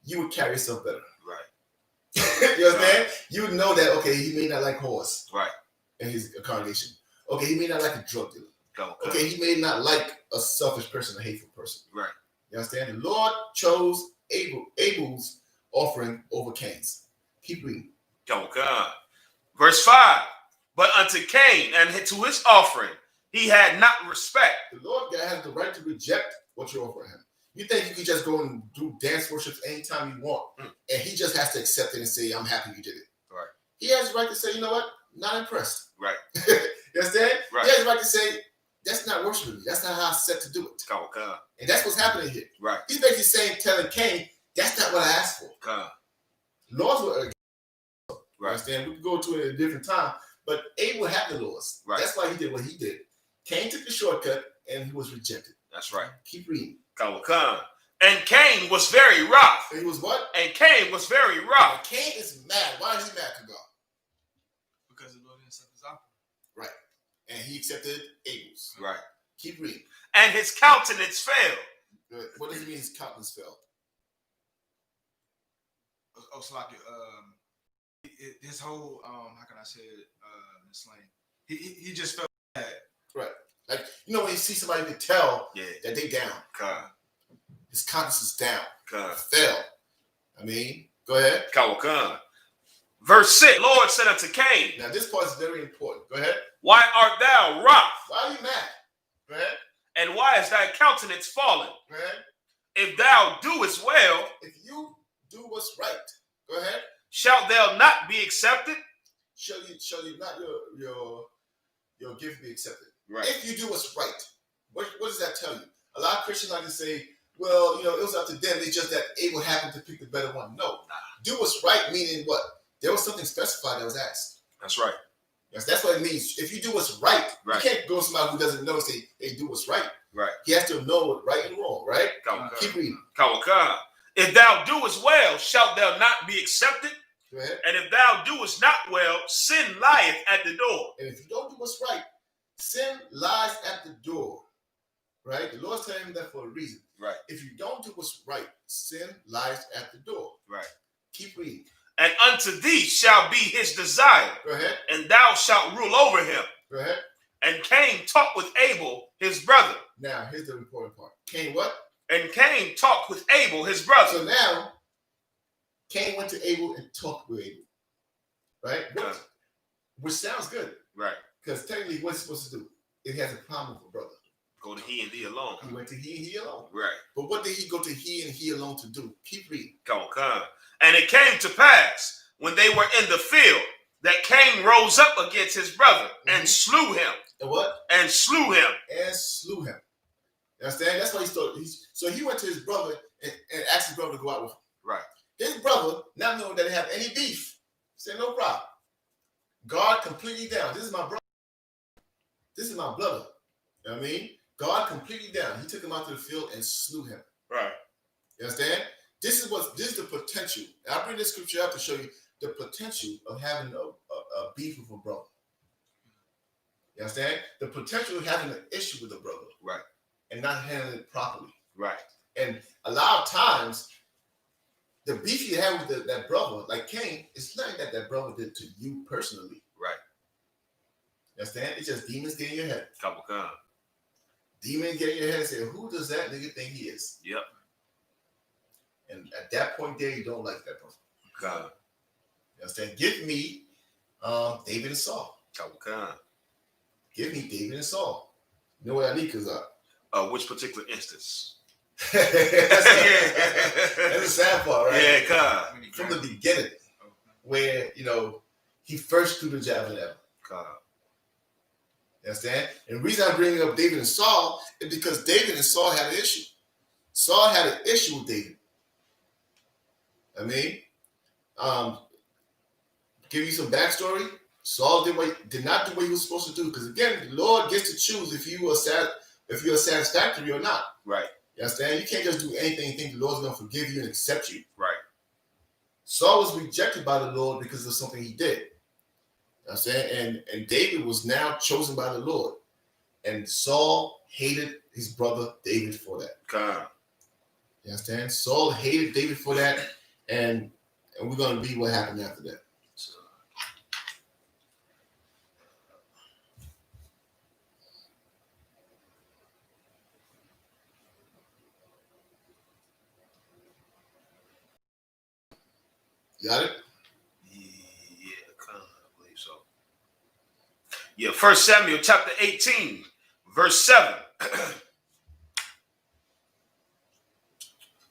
you would carry yourself better. Right. You understand? You would know that, okay, he may not like horse. Right. In his congregation. Okay, he may not like a drug dealer. Okay, he may not like a selfish person, a hateful person. Right. You understand? The Lord chose Abel's offering over Cain's. Keep reading. God. Verse 5. But unto Cain and to his offering, he had not respect. The Lord has the right to reject what you offer him. You think you can just go and do dance worships anytime you want, and he just has to accept it and say, I'm happy you did it. Right. He has the right to say, you know what? Not impressed. Right. You understand? Right. He has the right to say, that's not worshiping me. That's not how I set to do it. God. And that's what's happening here. Right. He's basically telling Cain, that's not what I asked for. God. Laws were right. Understand? We can go to it at a different time, but Abel had the laws. Right. That's why he did what he did. Cain took the shortcut and he was rejected. That's right. Keep reading. God. And Cain was very wroth. He was what? And Cain was very wroth. Cain is mad. Why is he mad to God? Because the Lord didn't accept his offering. Right. And he accepted Abel's. Right. Keep reading. And his countenance fell. What does it mean his countenance fell? Oh, it's like his whole how can I say it in slang? He just felt bad. Right. Like, you know, when you see somebody, you can tell that they down. God. His conscience is down. God. Fell. I mean, go ahead. God. Verse 6, Lord said unto Cain. Now, this part is very important. Go ahead. Why art thou wroth? Why are you mad? Go ahead. And why is thy countenance fallen? Go ahead. If thou doest well. If you do what's right. Go ahead. Shalt thou not be accepted? Shall you not your gift be accepted? Right. If you do what's right. What does that tell you? A lot of Christians like to say, well, it was up to them. It's just that Abel happened to pick the better one. No. Do what's right, meaning what? There was something specified that was asked. That's right. Yes, that's what it means. If you do what's right, you can't go to somebody who doesn't know and say, hey, do what's right. Right. He has to know what right and wrong, right? Keep reading. If thou doest well, shalt thou not be accepted? Go ahead. And if thou doest not well, sin lieth at the door. And if you don't do what's right, sin lies at the door. Right? The Lord's telling you that for a reason. Right. If you don't do what's right, sin lies at the door. Right. Keep reading. And unto thee shall be his desire. Go ahead. And thou shalt rule over him. Go ahead. And Cain talked with Abel, his brother. Now, here's the important part. Cain what? And Cain talked with Abel, his brother. So now, Cain went to Abel and talked with Abel. Right? Which sounds good. Right. Because technically, what's he supposed to do? It has a problem with a brother. Go to he and thee alone. He went to he and he alone. Right. But what did he go to he and he alone to do? Keep reading. And it came to pass, when they were in the field, that Cain rose up against his brother and slew him. And what? And slew him. And slew him. You understand? That's why he started. So he went to his brother and asked his brother to go out with him. Right. His brother, not knowing that they have any beef, said, no problem. God completely down. This is my brother. This is my brother. You know what I mean? God completely down. He took him out to the field and slew him. Right. You understand? This is the potential. I bring this scripture up to show you the potential of having a beef with a brother. You understand? The potential of having an issue with a brother. Right. And not handling it properly. Right. And a lot of times, the beef you have with that brother, like Cain, it's nothing that brother did to you personally. Right. You understand? It's just demons get in your head. Couple come. Demons get in your head and say, who does that nigga think he is? Yep. And at that point there, you don't like that person. Come. You understand? Give me David and Saul. Couple come. Give me David and Saul. You know what I need? Because Which particular instance? that's the sad part, right? Yeah, come. From the beginning, where he first threw the javelin at him. Come. You understand? And the reason I'm bringing up David and Saul is because David and Saul had an issue. Saul had an issue with David. I mean, give you some backstory. Saul did not do what he was supposed to do, because again, the Lord gets to choose if you're satisfactory or not. Right. You understand? You can't just do anything and think the Lord's going to forgive you and accept you. Right. Saul was rejected by the Lord because of something he did. You know what I'm saying? And David was now chosen by the Lord. And Saul hated his brother David for that. Come. You understand? Saul hated David for that. And we're going to be what happened after that. So, Got it? yeah, come. I believe so. Yeah, 1 Samuel chapter 18, verse 7.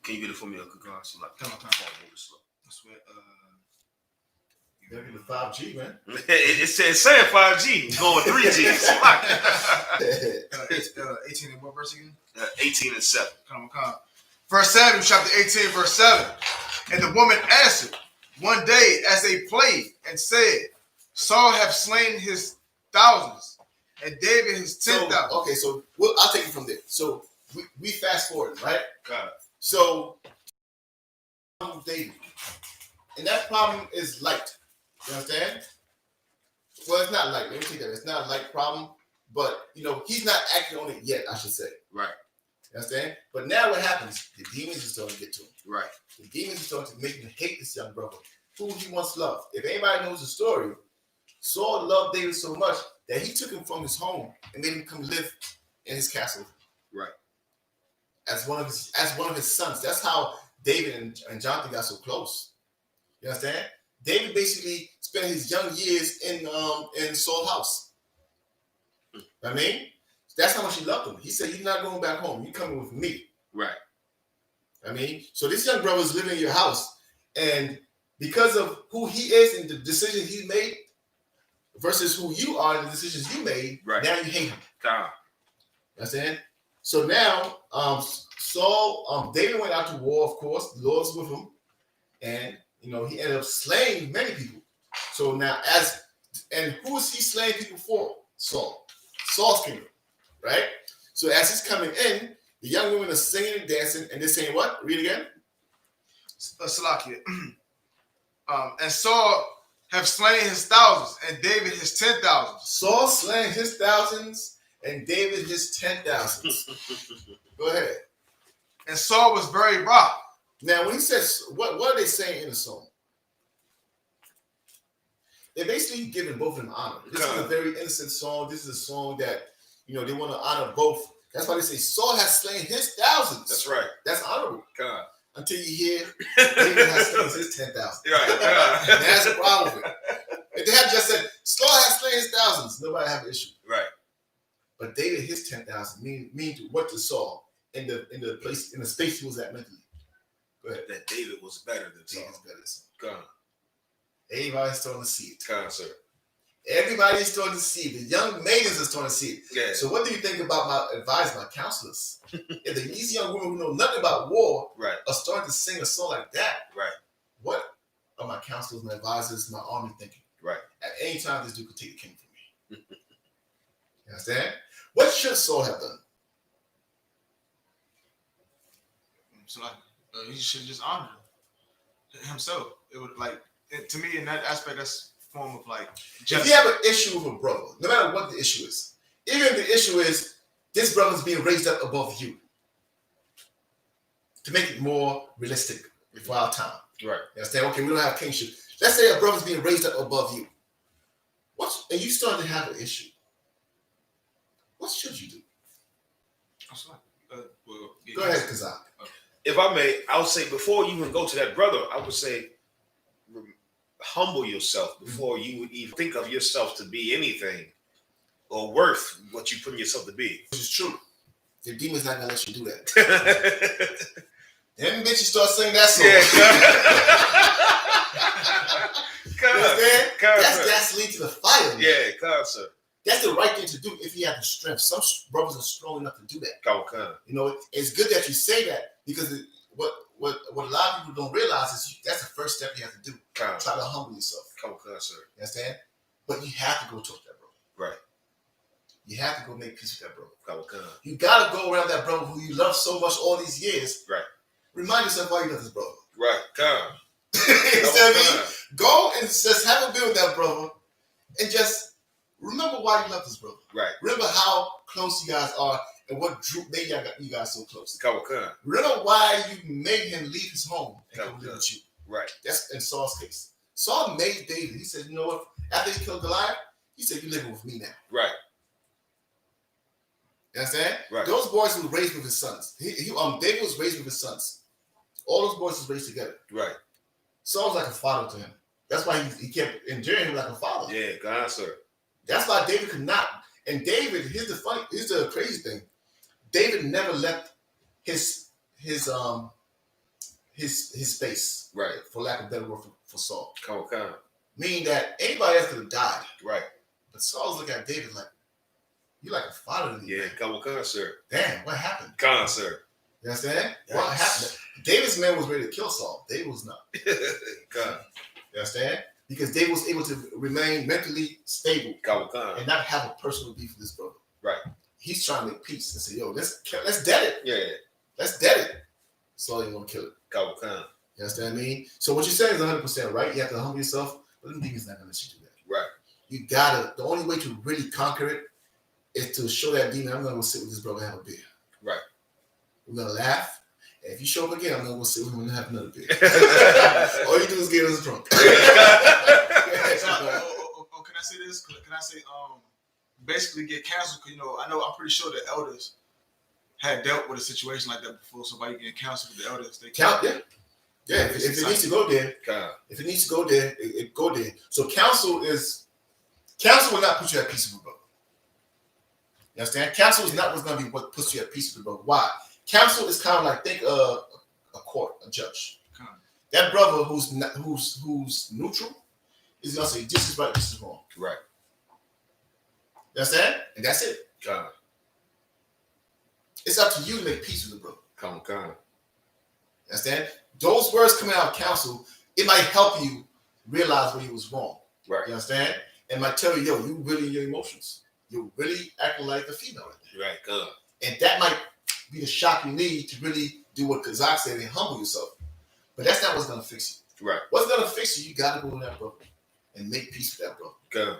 Can you get it for me, Uncle God? So like, Come on. Slow. That's what, You gotta get the 5G, man. It's saying 5G. It's going 3G. 18 and what verse again? 18 and 7. Come on. 1 Samuel chapter 18, verse 7. And the woman answered one day as they played and said, Saul have slain his thousands, and David his 10,000. Okay, so I'll take it from there. So we fast forward, right? God. So David, and that problem is light. You understand? Well, it's not light. Let me take that. It's not a light problem, but he's not acting on it yet, I should say. Right. You understand? But now what happens? The demons are starting to get to him. Right. The demons are starting to make him hate this young brother, who he once loved. If anybody knows the story, Saul loved David so much that he took him from his home and made him come live in his castle. Right. As one of his sons. That's how David and Jonathan got so close. You understand? David basically spent his young years in Saul's house. I mean, that's how much he loved him. He said, "You're not going back home. You're coming with me." Right. I mean, so this young brother is living in your house, and because of who he is and the decisions he made versus who you are and the decisions you made, right, now you hate him. God. You understand? So now, David went out to war, of course. The Lord's with him, and he ended up slaying many people. So now, who is he slaying people for? Saul's kingdom, right? So as he's coming in, the young women are singing and dancing, and they're saying what? Read again. Salakia. And Saul have slain his thousands, and David his 10,000. Saul slain his thousands, and David his 10,000. Go ahead. And Saul was very wroth. Now, when he says, what are they saying in the song? They're basically giving both of them honor. This is a very innocent song. This is a song that, they want to honor both. That's why they say Saul has slain his thousands. That's right. That's honorable. God. Until you hear David has slain his 10,000. Right. That's the problem with it. If they had just said Saul has slain his thousands, nobody have an issue. Right. But David his 10,000 mean what to Saul in the space he was at mentally. Go ahead. That David was better than Saul. David's better than Saul. God. Everybody's starting to see it. God, sir. Everybody's starting to see it. The young maidens are starting to see it. Yeah. So what do you think about my advice, my counselors? If these young women who know nothing about war right, are starting to sing a song like that, right, what are my counselors, my advisors, my army thinking? Right. At any time, this dude could take the king from me. You understand? What should Saul have done? So like, he should just honor himself. It would to me in that aspect, that's a form of like. If you have an issue with a brother, no matter what the issue is, even if the issue is this brother's being raised up above you, to make it more realistic for our time. Right. You understand? Okay, we don't have kingship. Let's say a brother's being raised up above you. And you started to have an issue. What should you do? Go ahead, Kazak. If I may, I would say before you even go to that brother, I would say humble yourself before you would even think of yourself to be anything or worth what you put yourself to be. Which is true. The demon's not gonna let you do that. Them bitches start singing that song. Yeah. That's gasoline to the fire. Man. Yeah, come sir. That's the right thing to do if you have the strength. Some brothers are strong enough to do that. Come. You know, it's good that you say that because what a lot of people don't realize is that's the first step you have to do. Come. Try to humble yourself. Come, sir. You understand? But you have to go talk to that brother. Right. You have to go make peace with that brother. Come. You got to go around that brother who you love so much all these years. Right. Remind yourself why you love this brother. Right. Come. You know what I mean? Go and just have a beer with that brother and just remember why you love this brother. Right. Remember how close you guys are and what drew made you guys so close. Come. Remember why you made him leave his home and come live with you. Right. That's in Saul's case. Saul made David. He said, you know what? After he killed Goliath, he said, you're living with me now. Right. You understand? Right. Those boys were raised with his sons. David was raised with his sons. All those boys was raised together. Right. Saul was like a father to him. That's why he kept enduring him like a father. Yeah, God, sir. That's why David could not. And David, here's the crazy thing. David never left his space. Right. For lack of a better word for Saul. Come. Meaning that anybody else could have died. Right. But Saul's looking at David like, you're like a father to me. Yeah, come, sir. Damn, what happened? Come, sir. You understand? Yes. What happened? David's man was ready to kill Saul. David was not. Come. You understand? Because David was able to remain mentally stable and not have a personal beef with his brother. Right. He's trying to make peace and say, yo, let's dead it. Yeah. Let's dead it. Saul ain't want to kill it. Come. You understand what I mean? So what you're saying is 100% right. You have to humble yourself, but the demon's not going to let you do that. Right. You gotta, the only way to really conquer it is to show that demon, I'm going to go sit with this brother and have a beer. Right. We're going to laugh. And if you show up again, I'm going to go sit with him and have another beer. All you do is get us drunk. Can I say this? Can I say, basically get canceled? Because, I'm pretty sure the elders had dealt with a situation like that before. Somebody getting canceled with the elders. They Yeah, if it needs to go there, if it needs to go there, it go there. So counsel will not put you at peace with the brother. You understand? Counsel is not what's going to be what puts you at peace with the brother. Why? Counsel is kind of like, think a court, a judge. That brother who's neutral is going to say, this is right, this is wrong. Right. You understand? And that's it. It's up to you to make peace with the brother. Come. You understand? Those words coming out of counsel, it might help you realize where you was wrong. Right. You understand? And might tell you, yo, you really in your emotions. You're really acting like a female. Right. Good. And that might be the shock you need to really do what Kazak said and humble yourself. But that's not what's going to fix you. Right. What's going to fix you, you got to go to that brother and make peace with that brother. Good.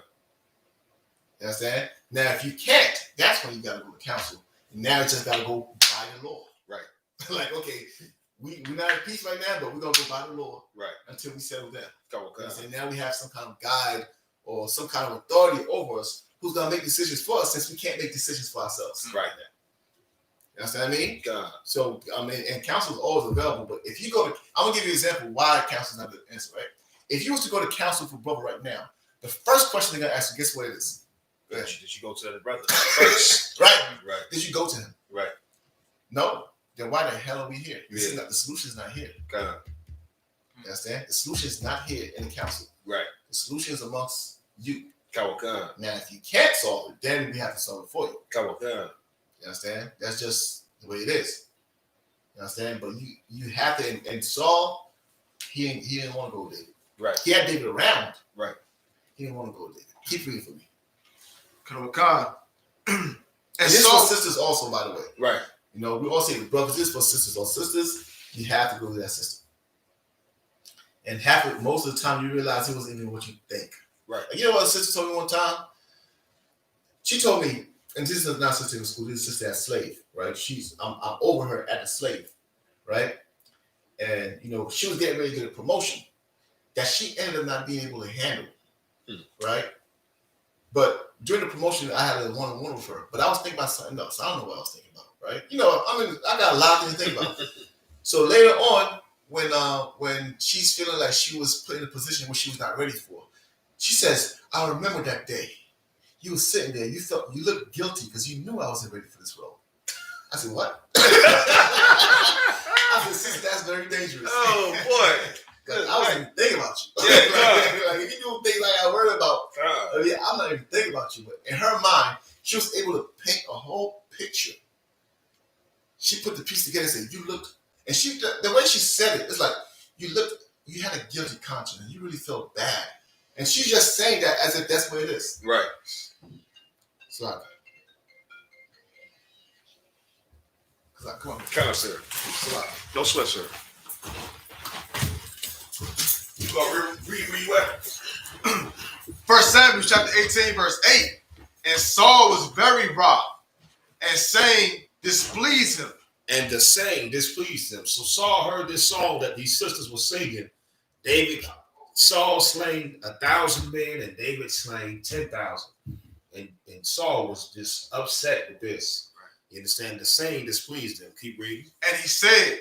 You understand? Now, if you can't, that's when you got to go to counsel. And now you just got to go by the law. Right. Like, okay, we're not at peace right now, but we're going to go by the law. Right. Until we settle down. And now we have some kind of guide or some kind of authority over us who's going to make decisions for us since we can't make decisions for ourselves. Right. You understand what I mean? So, and counsel is always available, but if you go to, I'm going to give you an example why counsel is not the answer, right? If you was to go to counsel for brother right now, the first question they're going to ask you, guess what it is? Did you go to the brother first? Right. Did you go to him? Right. No. Then why the hell are we here? The solution is not here. You understand? The solution is not here in the council. Right. The solution is amongst you. Now, if you can't solve it, then we have to solve it for you. You understand? That's just the way it is. You understand? But you have to, and Saul, he didn't want to go with David. Right. He had David around. Right. He didn't want to go with David. Keep reading for me. And this for sisters also, by the way. Right. We all say the brothers is for sisters or sisters. You have to go through that system. And most of the time, you realize it wasn't even what you think. Right. You know what a sister told me one time? She told me, and this is not sister in school, this is sister as slave, right? I'm over her at the slave, right? And, you know, she was getting ready to get a promotion that she ended up not being able to handle, right? But during the promotion, I had a one-on-one with her. But I was thinking about something else. I don't know what I was thinking about, right? You know, I mean, I got a lot of things to think about. So later on, when she's feeling like she was put in a position where she was not ready for, she says, I remember that day. You were sitting there, you looked guilty because you knew I wasn't ready for this role. I said, what? I said, sis, that's very dangerous. Oh, boy. Because I wasn't even thinking about you. Yeah, like, if you do things like I worried about, I mean, I'm not even thinking about you. But in her mind, she was able to paint a whole picture. She put the piece together and said, you looked, and the way she said it, it's like, you had a guilty conscience and you really felt bad. And she's just saying that as if that's what it is. Right. So come on. Come on, sir. Don't sweat, sir. You gonna read where you at? 1 Samuel chapter 18, verse 8. And Saul was very wroth, and saying displeased him. And the saying displeased him. So Saul heard this song that these sisters were singing. Saul slain 1,000 men, and David slain 10,000. And Saul was just upset with this. You understand? The saying displeased him. Keep reading. And he said,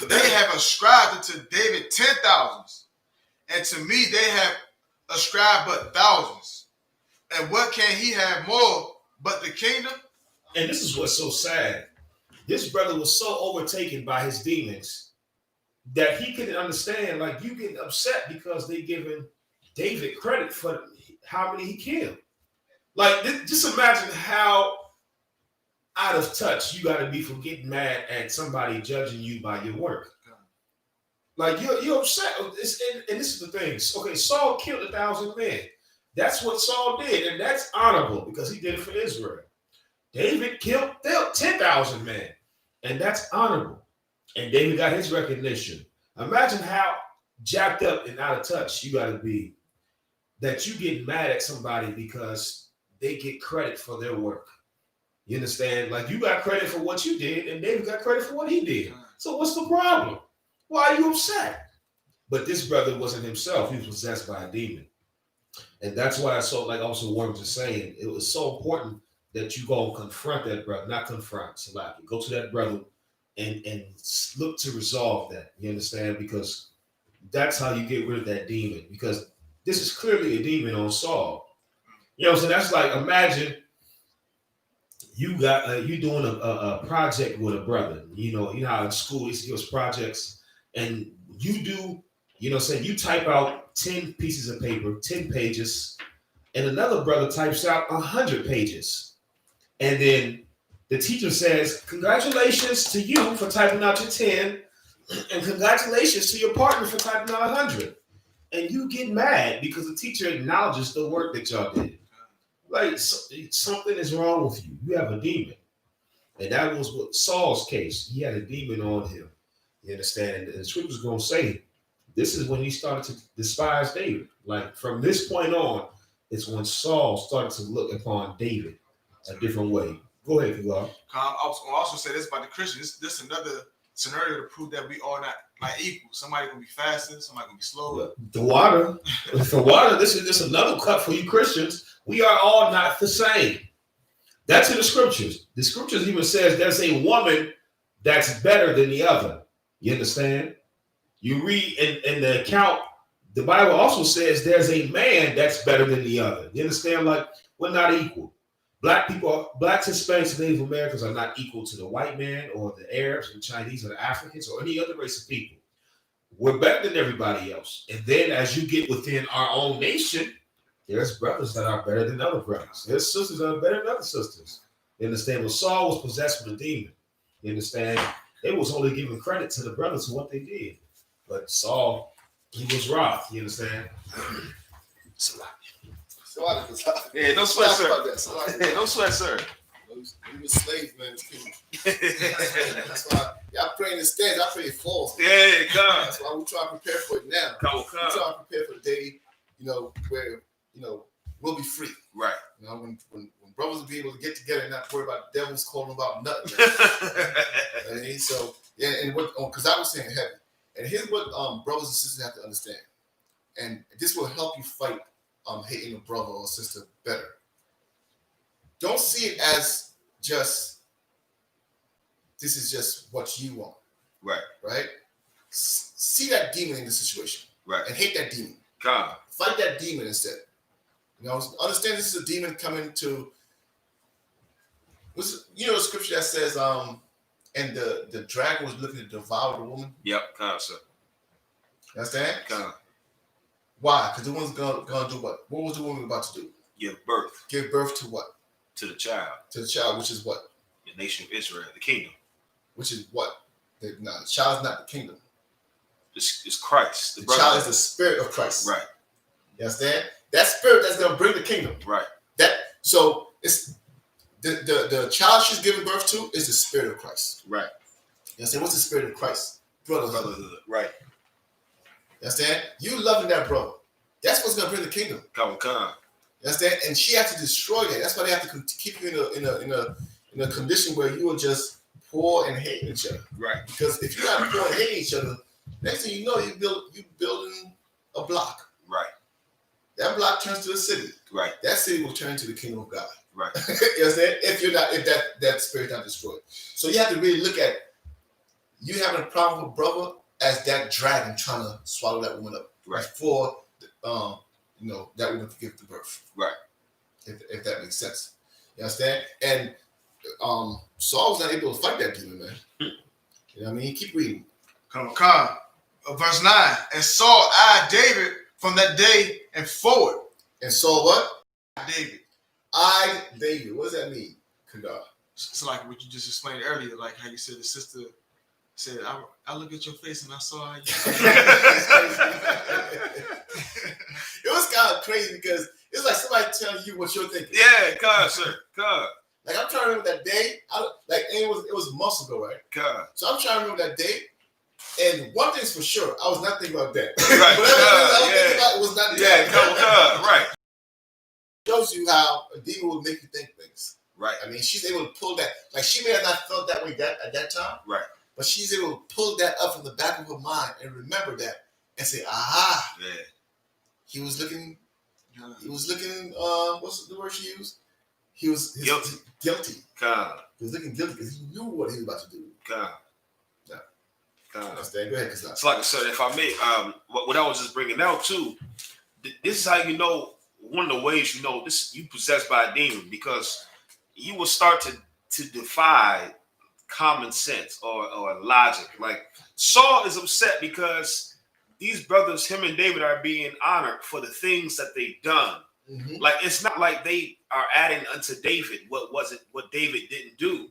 they have ascribed unto David 10,000s, and to me they have ascribed but thousands. And what can he have more but the kingdom? And this is what's so sad. This brother was so overtaken by his demons that he couldn't understand. Like, you getting upset because they giving David credit for how many he killed. Like, just imagine how out of touch you got to be from getting mad at somebody judging you by your work. Like, you're upset. And this is the thing. Okay, Saul killed 1,000 men. That's what Saul did, and that's honorable because he did it for Israel. David killed 10,000 men, and that's honorable. And David got his recognition. Imagine how jacked up and out of touch you got to be that you get mad at somebody because they get credit for their work. You understand? Like, you got credit for what you did, and David got credit for what he did. So what's the problem? Why are you upset? But this brother wasn't himself. He was possessed by a demon. And that's why also Warren was just saying, it was so important that you go and confront that brother, not confront Salaki. Go to that brother and look to resolve that. You understand? Because that's how you get rid of that demon. Because this is clearly a demon on Saul. You know what I'm saying? That's like, imagine you doing a project with a brother. You know how in school he gives projects, and you do, you know what I'm saying, you type out 10 pieces of paper, 10 pages, and another brother types out 100 pages. And then the teacher says, congratulations to you for typing out your 10, and congratulations to your partner for typing out 100. And you get mad because the teacher acknowledges the work that y'all did. Like, something is wrong with you. You have a demon. And that was what Saul's case. He had a demon on him. You understand? And the scripture's going to say, this is when he started to despise David. Like, from this point on, it's when Saul started to look upon David a different way. Go ahead, Pilar. I was going to also say this about the Christians. This is another scenario to prove that we are not like equal. Somebody going to be faster. Somebody going to be slower. The water, this is another cut for you Christians. We are all not the same. That's in the scriptures. The scriptures even says there's a woman that's better than the other. You understand? You read in the account, the Bible also says there's a man that's better than the other. You understand? Like, we're not equal. Blacks, Hispanics, and Native Americans are not equal to the white man or the Arabs or the Chinese or the Africans or any other race of people. We're better than everybody else. And then as you get within our own nation, there's brothers that are better than other brothers. There's sisters that are better than other sisters. You understand? When Saul was possessed with a demon, you understand? They was only giving credit to the brothers for what they did. But Saul, he was wroth. You understand? Yeah, don't sweat, sir. Don't sweat, sir. He was slave, man. That's why Y'all praying it stands, I pray it falls. Yeah, God. That's why we try to prepare for it now. Come We try to prepare for the day, where we'll be free. Right. When brothers will be able to get together and not worry about devils calling about nothing. And so and what because I was saying heaven. And here's what brothers and sisters have to understand. And this will help you fight hating a brother or sister better. Don't see it as just this is just what you want. Right. Right? See that demon in the situation. Right. And hate that demon. God. Fight that demon instead. Understand this is a demon coming to. The scripture that says, and the dragon was looking to devour the woman. Yep, God, sir. You understand? God. Why? Because the woman's gonna do what? What was the woman about to do? Give birth. Give birth to what? To the child. To the child, which is what? The nation of Israel, the kingdom. Which is what? The child is not the kingdom. It's Christ. The child is the spirit of Christ. Right. You understand? That spirit that's gonna bring the kingdom. Right. So it's the child she's giving birth to is the spirit of Christ. Right. You understand? What's the spirit of Christ? Brotherhood. Right. You understand? You loving that brother. That's what's gonna bring the kingdom. Come. You understand? And she has to destroy that. That's why they have to keep you in a condition where you will just pour and hate each other. Right. Because if you're not pouring and hating each other, next thing you know, you building a block. Right. That block turns to a city. Right. That city will turn to the kingdom of God. Right. You understand? If that spirit's not destroyed. So you have to really look at you having a problem with brother as that dragon trying to swallow that woman up. Right. Before that woman could give the birth. Right. If that makes sense. You understand? And Saul was not able to fight that demon, man. You know what I mean? Keep reading. Come. Verse 9. And Saul eyed David from that day and forward. And Saul what? David. I David. What does that mean? Kadar. It's like what you just explained earlier, like how you said the sister said, I look at your face and I saw how you. It was kind of crazy because it's like somebody telling you what you're thinking. Yeah, God, sir. God. Like I'm trying to remember that day. It was months ago, right? God. So I'm trying to remember that day. And one thing's for sure, I was not thinking about that. Right. Whatever I was thinking about, it was not that. God. Right. Shows you how a demon will make you think things. Right. I mean, she's able to pull that. Like she may have not felt that way at that time. Right. But she's able to pull that up from the back of her mind and remember that and say, aha. Yeah. He was looking. What's the word she used? He was guilty. God. He was looking guilty because he knew what he was about to do. God. Yeah. God. Understand? Go ahead, Kaslan. It's like I said, if I may, what I was just bringing out too, this is how you know, one of the ways you know this, you possessed by a demon, because you will start to defy common sense or logic. Like Saul is upset because these brothers, him and David, are being honored for the things that they've done. Mm-hmm. Like it's not like they are adding unto David what David didn't do.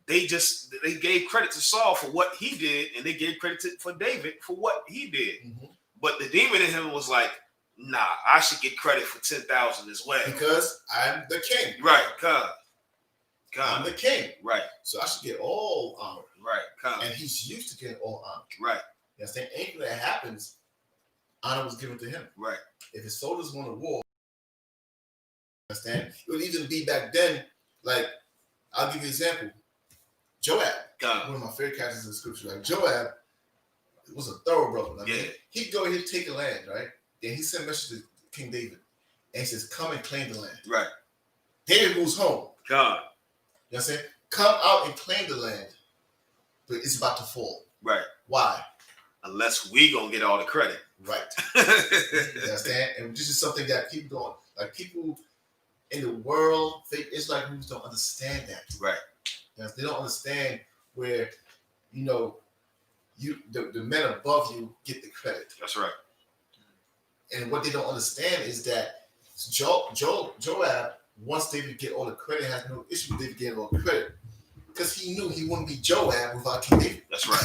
They gave credit to Saul for what he did, and they gave credit for David for what he did. Mm-hmm. But the demon in him was like, nah, I should get credit for 10,000 as well. Because I'm the king. Right, God. I'm the king. Right. So I should get all honor. Right, God. And he's used to getting all honor. Right. You understand? Anything that happens, honor was given to him. Right. If his soldiers won a war, understand? It would even be back then, like, I'll give you an example. Joab, one of my favorite characters in the scripture, like Joab was a thorough brother. I mean, he'd go ahead and take the land, right? Then he sent a message to King David, and he says, come and claim the land. Right. David moves home. God. You know what I'm saying? Come out and claim the land, but it's about to fall. Right. Why? Unless we gonna get all the credit. Right. You understand? And this is something that people don't, like people in the world, Israelites don't understand that. Right. They don't understand where, the men above you get the credit. That's right. And what they don't understand is that Joab, once David get all the credit, has no issue with David getting all the credit. Because he knew he wouldn't be Joab without King David. That's right.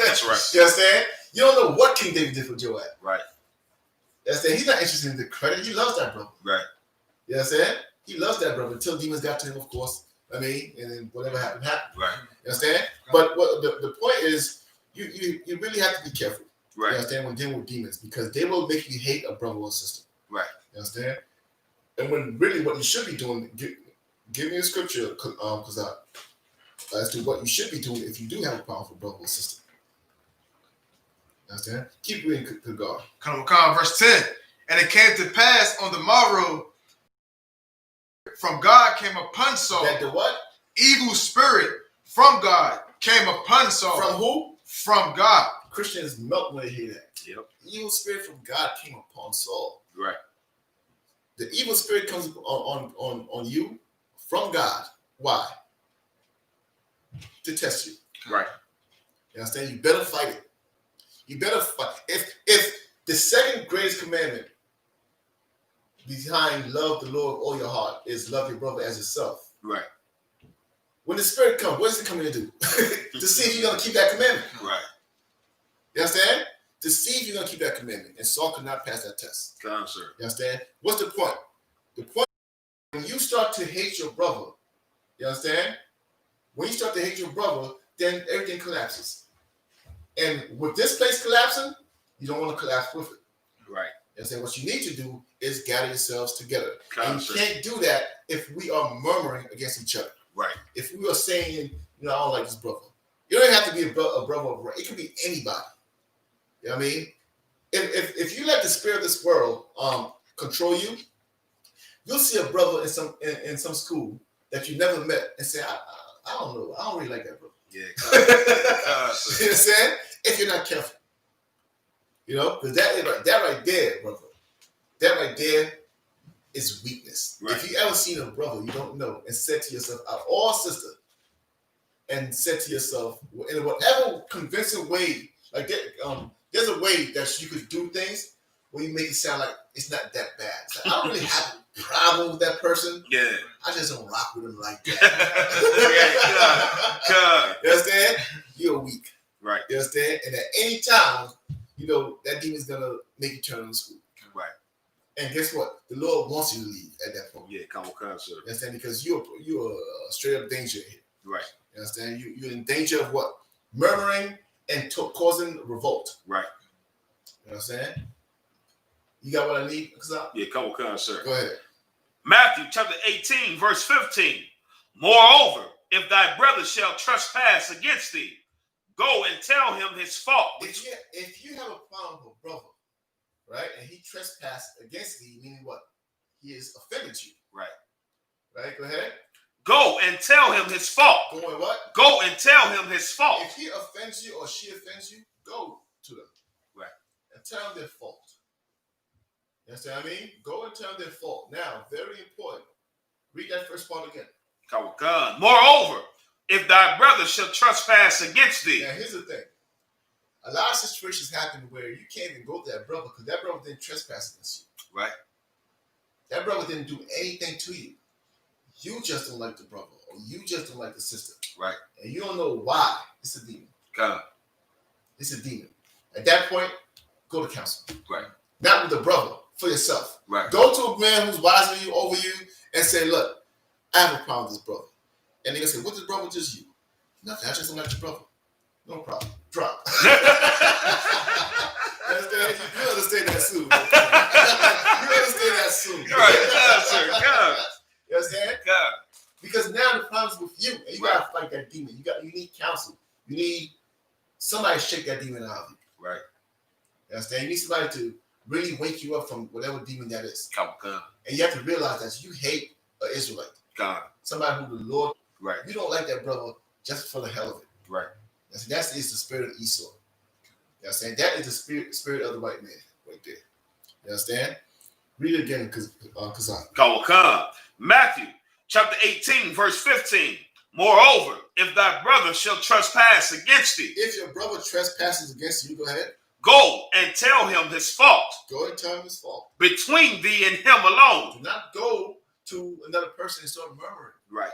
That's right. You understand? You don't know what King David did for Joab. Right. You understand? He's not interested in the credit. He loves that brother. Right. You understand? He loves that brother until demons got to him, of course. I mean, and then whatever happened. Right. You understand? But what the point is, you really have to be careful. Right. You understand, when dealing with demons, because they will make you hate a brother or sister. Right. You understand? And when really what you should be doing, give me a scripture, as to what you should be doing if you do have a powerful brother or sister. You understand? Keep reading to God. Come verse 10. And it came to pass on the morrow, from God came upon Saul. That the what? Evil spirit from God came upon Saul. From who? From God. Christians melt when they hear that. Yep. Evil spirit from God came upon Saul. Right. The evil spirit comes on you from God. Why? To test you. Right. You understand? You better fight it. You better fight. If the second greatest commandment behind love the Lord with all your heart is love your brother as yourself. Right. When the spirit comes, what is it coming to do? To see if you're going to keep that commandment. Right. You understand? To see if you're going to keep that commandment. And Saul could not pass that test. Come, sir. You understand? What's the point? The point is when you start to hate your brother, you understand? When you start to hate your brother, then everything collapses. And with this place collapsing, you don't want to collapse with it. Right. You understand? What you need to do is gather yourselves together. Come, and you sir. can't do that if we are murmuring against each other. Right. If we are saying, I don't like this brother. You don't have to be a brother. It could be anybody. You know what I mean? If you let the spirit of this world control you, you'll see a brother in some school that you never met and say, I don't know. I don't really like that brother. Yeah. You understand? If you're not careful. You know? Because that right there, brother, that right there is weakness. Right. If you ever seen a brother you don't know and said to yourself, or sister, and said to yourself, in whatever convincing way, like there's a way that you could do things where you make it sound like it's not that bad. It's like, I don't really have a problem with that person. Yeah. I just don't rock with him like that. Yeah. You understand? You're weak. Right. You understand? And at any time, that demon's gonna make you turn on the school. Right. And guess what? The Lord wants you to leave at that point. Yeah. Come, sir. You understand? Because you're a straight up danger here. Right. You understand? You're in danger of what? Murmuring and causing revolt. Right. You understand? You got what I need? Yeah. Come, sir. Go ahead. Matthew chapter 18, verse 15. Moreover, if thy brother shall trespass against thee, go and tell him his fault. If you have a problem with a brother, right, and he trespassed against thee, meaning what? He has offended you. Right. Right? Go ahead. Go and tell him his fault. Go and what? Go and tell him his fault. If he offends you or she offends you, go to them. Right. And tell them their fault. You understand what I mean? Go and tell them their fault. Now, very important. Read that first part again. Moreover, if thy brother shall trespass against thee. Now, here's the thing. A lot of situations happen where you can't even go to that brother because that brother didn't trespass against you. Right. That brother didn't do anything to you. You just don't like the brother, or you just don't like the sister. Right. And you don't know why. It's a demon. It's a demon. At that point, go to counsel. Right. Not with the brother, for yourself. Right. Go to a man who's wiser than you, over you, and say, look, I have a problem with this brother. And they're going to say, what did brother just you? Nothing. I just don't like the brother. No problem. Drop. You understand that soon. You understand that soon. Right. Sir. God. You understand? God. Because now the problem's with you, and you gotta fight that demon. You need counsel. You need somebody to shake that demon out of you. Right. You understand? You need somebody to really wake you up from whatever demon that is. Come. And you have to realize that you hate an Israelite. God. Somebody who the Lord. Right. You don't like that brother just for the hell of it. Right. That is the spirit of Esau. You understand? That is the spirit of the white man right there. You understand? Read it again, Kazan. Come. Matthew chapter 18, verse 15. Moreover, if thy brother shall trespass against thee. If your brother trespasses against you, go ahead. Go and tell him his fault. Go and tell him his fault. Between thee and him alone. Do not go to another person and start murmuring. Right.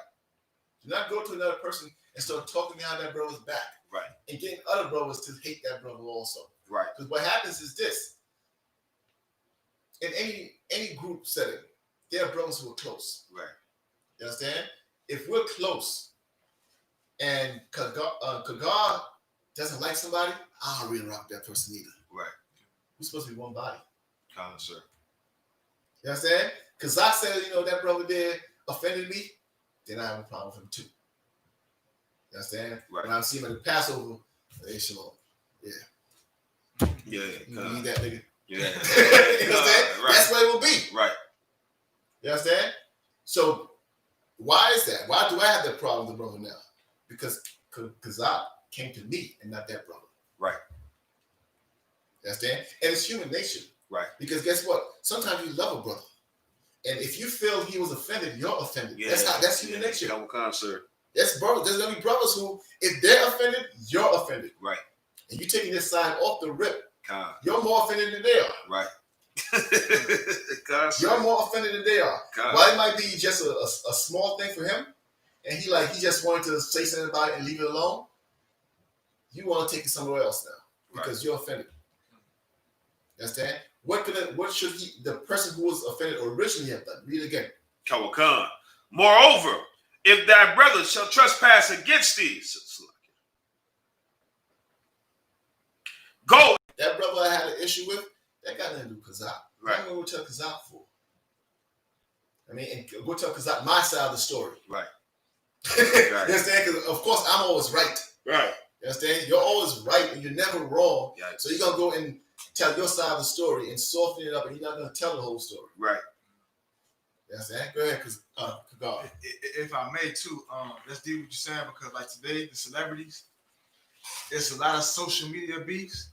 Do not go to another person and start talking behind that brother's back. Right. And getting other brothers to hate that brother also. Right. Because what happens is this. In any group setting, there are brothers who are close. Right. You understand? If we're close, And God doesn't like somebody, I don't really rock that person either. Right. We're supposed to be one body. Come on, sir. You know what I'm saying? Because I said, that brother there offended me, then I have a problem with him too. You know what I'm saying? Right. When I see him at the Passover, hey, shalom. Yeah. Yeah. You need that nigga. Yeah. You know what I'm saying? Right. That's what it will be. Right. You understand? So why is that? Why do I have that problem with the brother now? Because Kazak came to me and not that brother. Right. You understand? And it's human nature. Right. Because guess what? Sometimes you love a brother. And if you feel he was offended, you're offended. Yeah. That's human nature. Come on, sir. That's brothers. There's gonna be brothers who, if they're offended, you're offended. Right. And you're taking this side off the rip. Come. You're more offended than they are. Right. Come, You're more offended than they are. Come. While it might be just a small thing for him, and he just wanted to say something about it and leave it alone, you want to take it somewhere else now because you're offended. You understand? What should the person who was offended originally have done? Read it again. Come. Moreover, if thy brother shall trespass against thee, go. That brother I had an issue with, that got nothing to do with Kazak. Right. I'm going to go tell Kazak for. I mean, and go tell Kazak my side of the story. Right. You understand? Because, of course, I'm always right. Right. You understand? You're always right and you're never wrong. Yeah. So you're going to go and tell your side of the story and soften it up, and you're not going to tell the whole story. Right. You understand? Go ahead, Kazak. If I may too, let's deal with what you're saying, because like today, the celebrities, there's a lot of social media beefs,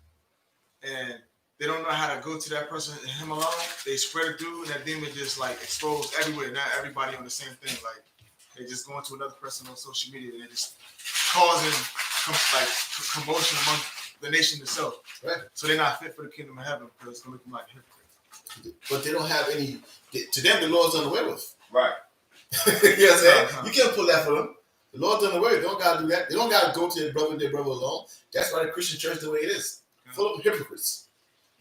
and they don't know how to go to that person and him alone. They spread it through, and that demon just like exposed everywhere. Not everybody on the same thing. Like they just going to another person on social media, and they're just causing commotion among the nation itself. Right. So they're not fit for the kingdom of heaven because it's gonna make them like hypocrites. But they don't have any. To them, the Lord's done away with. Right. You know what I'm saying? You can't pull that for them. The Lord's done away with. They don't got to do that. They don't got to go to their brother alone. That's why the Christian church is the way it is. Full of hypocrites.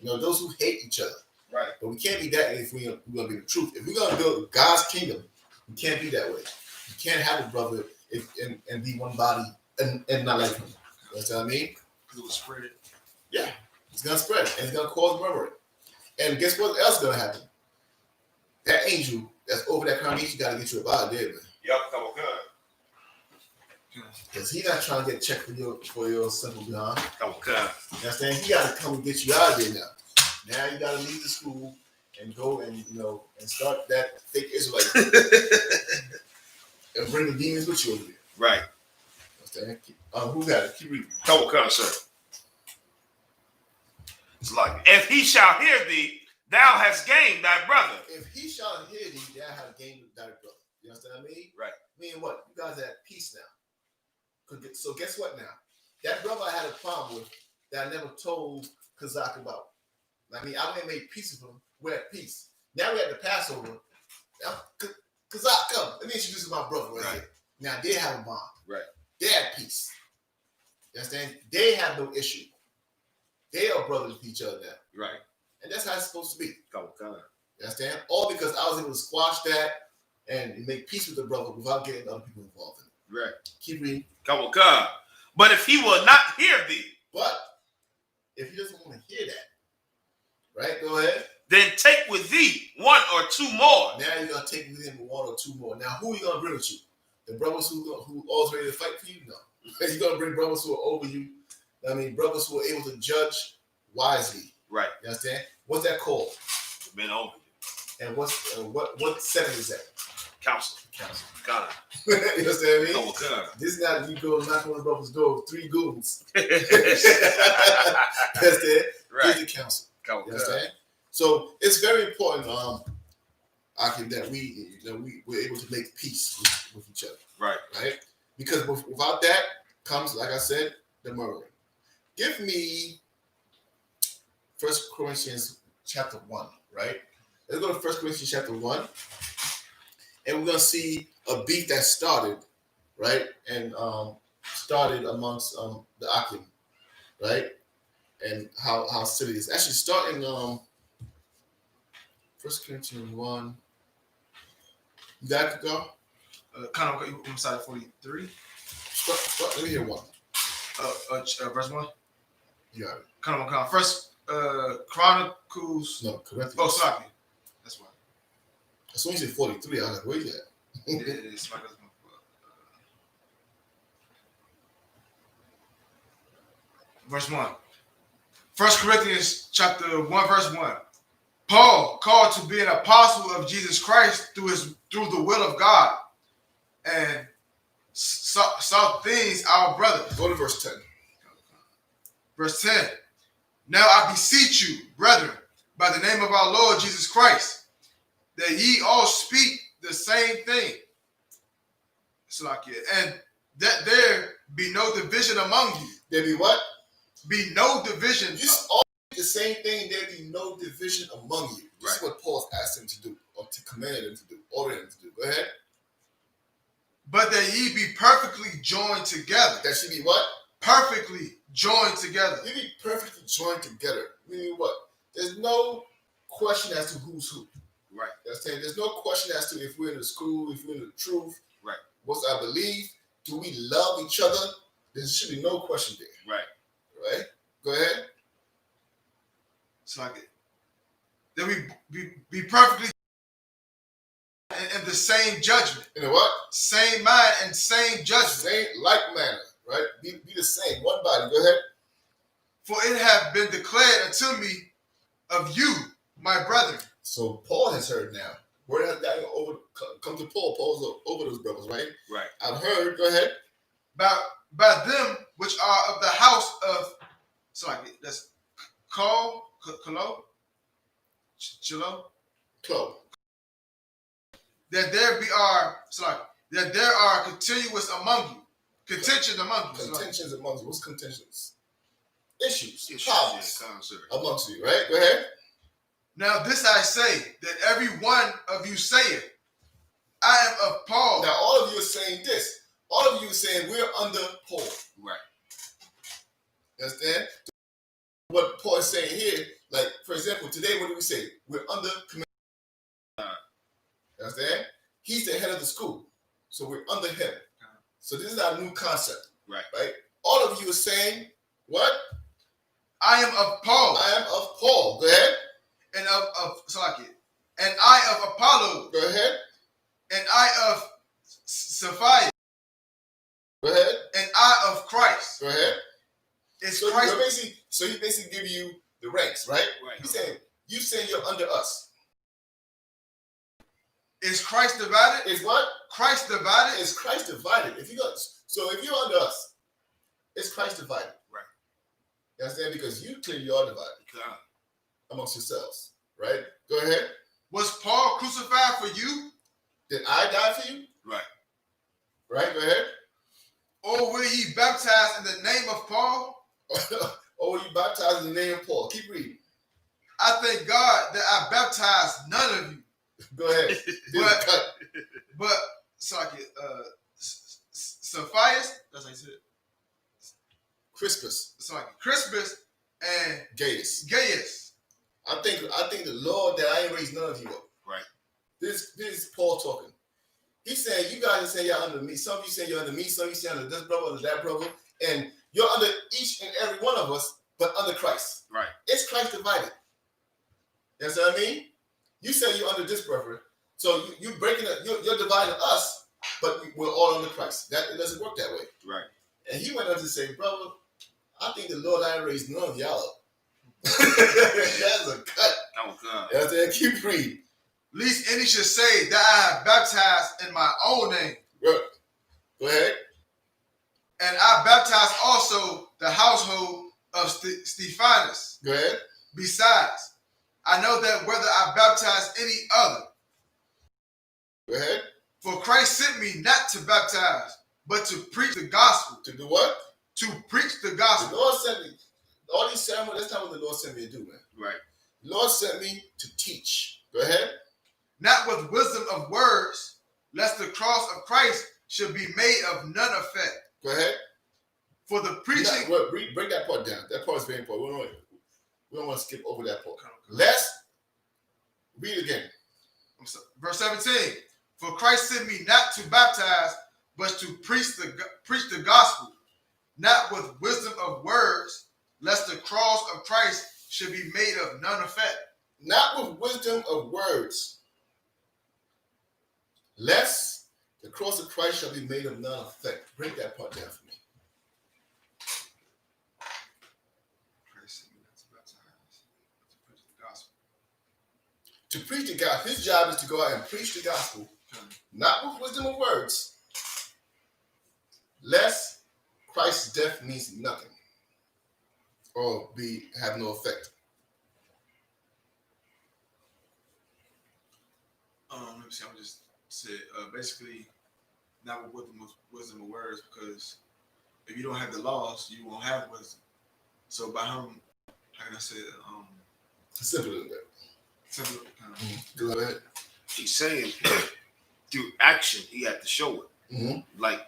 Those who hate each other. Right. But we can't be that if we're going to be the truth. If we're going to build God's kingdom, we can't be that way. You can't have a brother and be one body and not like him. You know what I mean? Because it was spread. Yeah. It's going to spread. And it's going to cause murmuring. And guess what else is going to happen? That angel that's over that congregation got to get you up out of there, man. Yep. Come on. Because he's not trying to get checked for your simple behind. Come on. You understand? He got to come and get you out of there now. Now you got to leave the school and go and and start that fake Israelite and bring the demons with you over there. Right. You understand? Who got it? Keep reading. Come on, sir. It's like, if he shall hear thee, thou hast gained thy brother. If he shall hear thee, thou hast gained thy brother. You understand what I mean? Right. Meaning what? You guys are at peace now. So guess what now? That brother I had a problem with that I never told Kazak about. I mean, I went and made peace with him. We're at peace. Now we're at the Passover. Kazak, come. Let me introduce my brother right here. Now they have a bond. Right. They're at peace. You understand? They have no issue. They are brothers with each other now. Right. And that's how it's supposed to be. Come on. You understand? All because I was able to squash that and make peace with the brother without getting other people involved in it. Right. Keep reading. Come on. But if he will not hear thee, but if he doesn't want to hear that, right? Go ahead. Then take with thee one or two more. Now you're gonna take with him one or two more. Now who are you gonna bring with you? The brothers who always ready to fight for you? No. You're gonna bring brothers who are over you. I mean, brothers who are able to judge wisely. Right. You understand? What's that called? Men over you. And what setting is that? Council. God. You understand what I mean? Oh, God. This is not you go knock on the brother's door with 3 goons. You understand? Right. Here's the council. You understand? So it's very important, Akim, that we're able to make peace with each other. Right. Right? Because without that comes, like I said, the murmuring. Give me 1 Corinthians chapter 1, right? Let's go to 1 Corinthians chapter 1. And we're going to see a beef that started, right? And started amongst the Akim, right? And how silly it is. Actually, start in 1 Corinthians 1. You got to go? Kind of inside 43. Let me hear one. Verse 1. You got it. Come on. First Chronicles. No, Corinthians. Oh, sorry. That's why. As soon as you said 43, I was like, where you at? It's verse 1. First Corinthians chapter 1, verse 1. Paul, called to be an apostle of Jesus Christ through the will of God, and saw things our brothers. Go to verse 10. Verse 10. Now I beseech you, brethren, by the name of our Lord Jesus Christ, that ye all speak the same thing. And that there be no division among you. There be what? Be no division. You all speak the same thing. There be no division among you. This is what Paul's asked him to do, or to command him to do, ordered him to do. Go ahead. But that ye be perfectly joined together. That should be what? Perfectly joined together. You be perfectly joined together. Meaning what? There's no question as to who's who. Right. That's saying there's no question as to if we're in the school, if we're in the truth. Right. What's our belief? Do we love each other? There should be no question there. Right. Right? Go ahead. That we be perfectly in the same judgment. You know what? Same mind and same judgment. Same like manner. Right? Be the same. One body. Go ahead. For it hath been declared unto me of you, my brethren. So Paul has heard now. Word has gotten over, come to Paul. Paul's over those brothers, right? Right. I've heard. Go ahead. By them which are of the house of, that's Chilo, that there are continuous among you, contentions among you. Contentions among you. What's contentions? Issues, Problems. amongst you, right? Go ahead. Now this I say, that every one of you saith, I am of Paul. Now all of you are saying this. All of you are saying we're under Paul. Right. You understand? What Paul is saying here, like, for example, today, what do we say? We're under command. You understand? He's the head of the school. So we're under him. So this is our new concept. Right. Right? All of you are saying, what? I am of Paul. I am of Paul. Go ahead. And and I of Apollo. Go ahead. And I of Sapphira. Go ahead. And I of Christ. Go ahead. It's so Christ. He basically give you the ranks, right? Right. He's saying, you say you're under us. Is Christ divided? Is what? Christ divided? Is Christ divided? If you're under us, is Christ divided? Right. You understand? Because you clearly are divided amongst yourselves, right? Go ahead. Was Paul crucified for you? Did I die for you? Right. Right, go ahead. Or were ye baptized in the name of Paul? Or were you baptized in the name of Paul? Keep reading. I thank God that I baptized none of you. Go ahead. But Sapphires, that's how you said it. Crispus. Crispus and Gaius. I think the Lord that I ain't raised none of you up. Right. This is Paul talking. He's saying you guys are saying you're under me. Some of you say you're under me. Some of you say under this brother, under that brother, and you're under each and every one of us, but under Christ. Right. It's Christ divided. You understand what I mean? You say you're under this brother, so you're breaking it. You're dividing us, but we're all under Christ. It doesn't work that way. Right. And he went on to say, brother, I think the Lord I raised none of y'all up. That's a cut. Oh God. You understand? Keep reading. Least any should say that I have baptized in my own name. Good. Go ahead. And I baptized also the household of Stephanus. Go ahead. Besides, I know that whether I baptize any other. Go ahead. For Christ sent me not to baptize, but to preach the gospel. To do what? To preach the gospel. The Lord sent me. All these sermons, that's not what the Lord sent me to do, man. Right. The Lord sent me to teach. Go ahead. Not with wisdom of words, lest the cross of Christ should be made of none effect. Go ahead. For the preaching. Break that part down. That part is very important. We don't want to skip over that part. Let's read again. Verse 17. For Christ sent me not to baptize, but to preach the gospel, not with wisdom of words, lest the cross of Christ should be made of none effect. Not with wisdom of words, lest the cross of Christ shall be made of none effect. Break that part down for me. To preach the gospel. His job is to go out and preach the gospel, not with wisdom of words, lest Christ's death means nothing or have no effect. Let me see. I'm just said basically not with wisdom of words, because if you don't have the laws, you won't have wisdom. So by him, how can I say it? Simple as that. Simple. Go ahead. He's saying through action, he had to show it. Mm-hmm. Like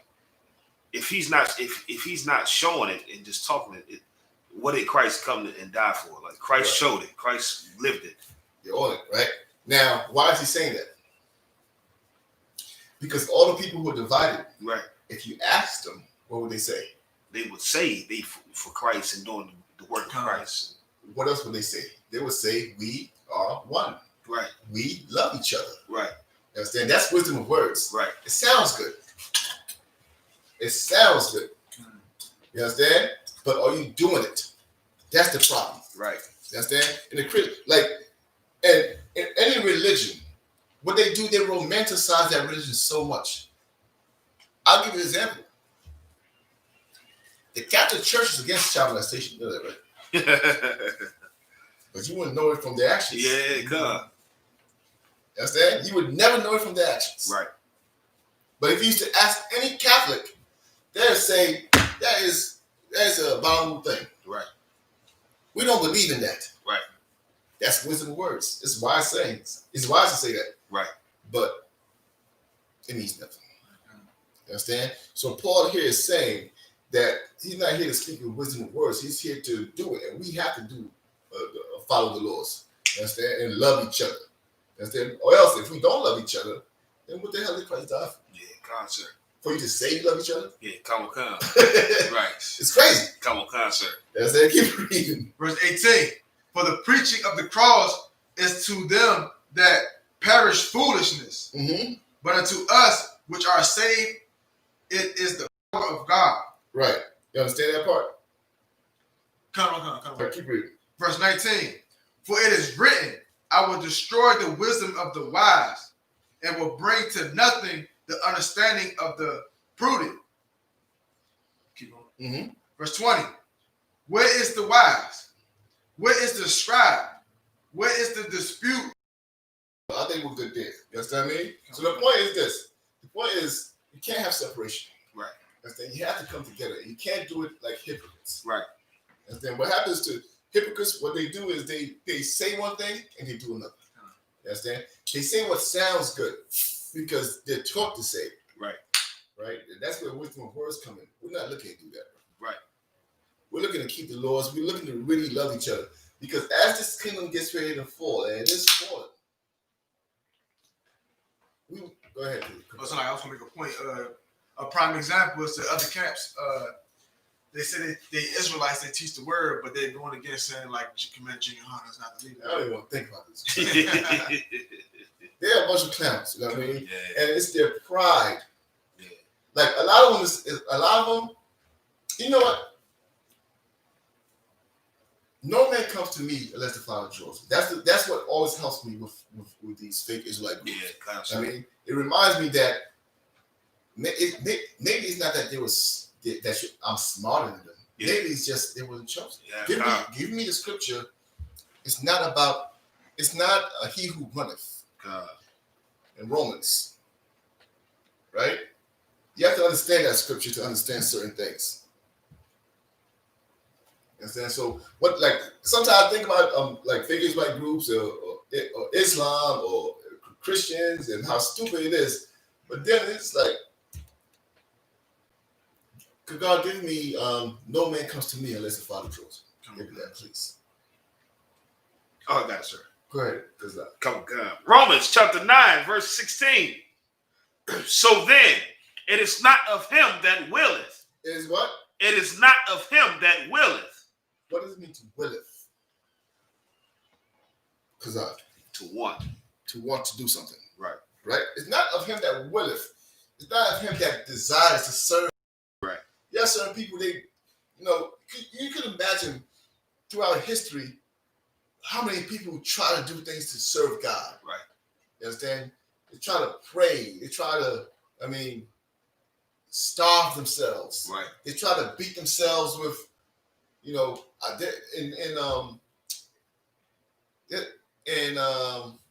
if he's not showing it and just talking it, what did Christ come and die for? Like Christ showed it. Christ lived it. You're on it, right? Now, why is he saying that? Because all the people who are divided, Right. if you ask them, what would they say? They would say they for Christ and doing the work of Christ. What else would they say? They would say, we are one. Right. We love each other. Right. You understand? That's wisdom of words. Right. It sounds good. It sounds good. You understand? But are you doing it? That's the problem. Right. You understand? In any religion, what they do, they romanticize that religion so much. I'll give you an example. The Catholic Church is against child molestation. You know that, right? But you wouldn't know it from their actions. Yeah, God. You understand? You would never know it from their actions. Right. But if you used to ask any Catholic, they'll say that is an abominable thing. Right. We don't believe in that. Right. That's wisdom of words. It's wise sayings. It's wise to say that. Right. But it means nothing. You understand? So Paul here is saying that he's not here to speak with wisdom of words. He's here to do it. And we have to do follow the laws. You understand? And love each other. You understand? Or else if we don't love each other, then what the hell did Christ die for? Yeah, concert. For you to say you love each other? Yeah, come on. Right. It's crazy. Come on, concert. You understand? Keep reading. Verse 18. For the preaching of the cross is to them that perish foolishness, Mm-hmm. but unto us which are saved, it is the power of God. Right. You understand that part? Come on. Right, keep reading. Verse 19. For it is written, I will destroy the wisdom of the wise, and will bring to nothing the understanding of the prudent. Keep on. Mm-hmm. Verse 20. Where is the wise? Where is the scribe? Where is the dispute? I think we're good there. You understand me? So the point is this. The point is you can't have separation. Right. You understand? You have to come together. You can't do it like hypocrites. Right. You understand? What happens to hypocrites, what they do is they say one thing and they do another. You understand? They say what sounds good because they're taught to say it. Right. Right? And that's where wisdom of words come in. We're not looking to do that. Right. We're looking to keep the laws. We're looking to really love each other. Because as this kingdom gets ready to fall, and it is falling, go ahead. So I also make a point. A prime example is the other camps. They say they Israelites, they teach the word, but they're going against saying like command YAHANNA is not the leader. I don't even want to think about this. They're a bunch of clowns, you know what I mean? Yeah. And it's their pride. Yeah. Like a lot of them, you know what? No man comes to me unless the Father draws. That's what always helps me with these fake Israelite groups. Yeah, concert. I mean, it reminds me that maybe it's not that I'm smarter than them. Yeah. Maybe it's just they wasn't chosen. Yeah, Give me the scripture. It's not he who runneth God. in Romans, right? You have to understand that scripture to understand certain things. You understand? So sometimes I think about like fake Israelite groups or Islam or Christians and how stupid it is. But then it's like, could God give me, no man comes to me unless the Father draws him. Give me that, please. Oh, I got it, sir. Go ahead. Come on, God. Romans chapter 9, verse 16. So then, It is not of him that willeth. It is what? It is not of him that willeth. What does it mean to willeth? Because To want. to want to do something. Right. Right? It's not of him that willeth. It's not of him that desires to serve. Right. There are certain people, they, you can imagine throughout history how many people try to do things to serve God. Right. You understand? They try to pray. They try to, starve themselves. Right. They try to beat themselves with,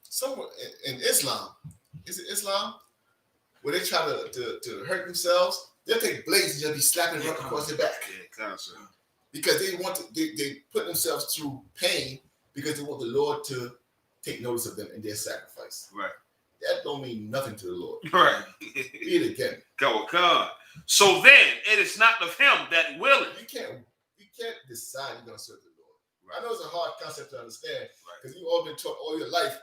somewhere in Islam. Is it Islam? Where they try to hurt themselves, they'll take blades and just be slapping right across their back. Yeah, concept. Because they want to, they put themselves through pain because they want the Lord to take notice of them in their sacrifice. Right. That don't mean nothing to the Lord. Right. Read it again. Come on. So then it is not of him that willeth. You can't decide you're gonna serve the Lord. Right. I know it's a hard concept to understand Right. because you've all been taught all your life.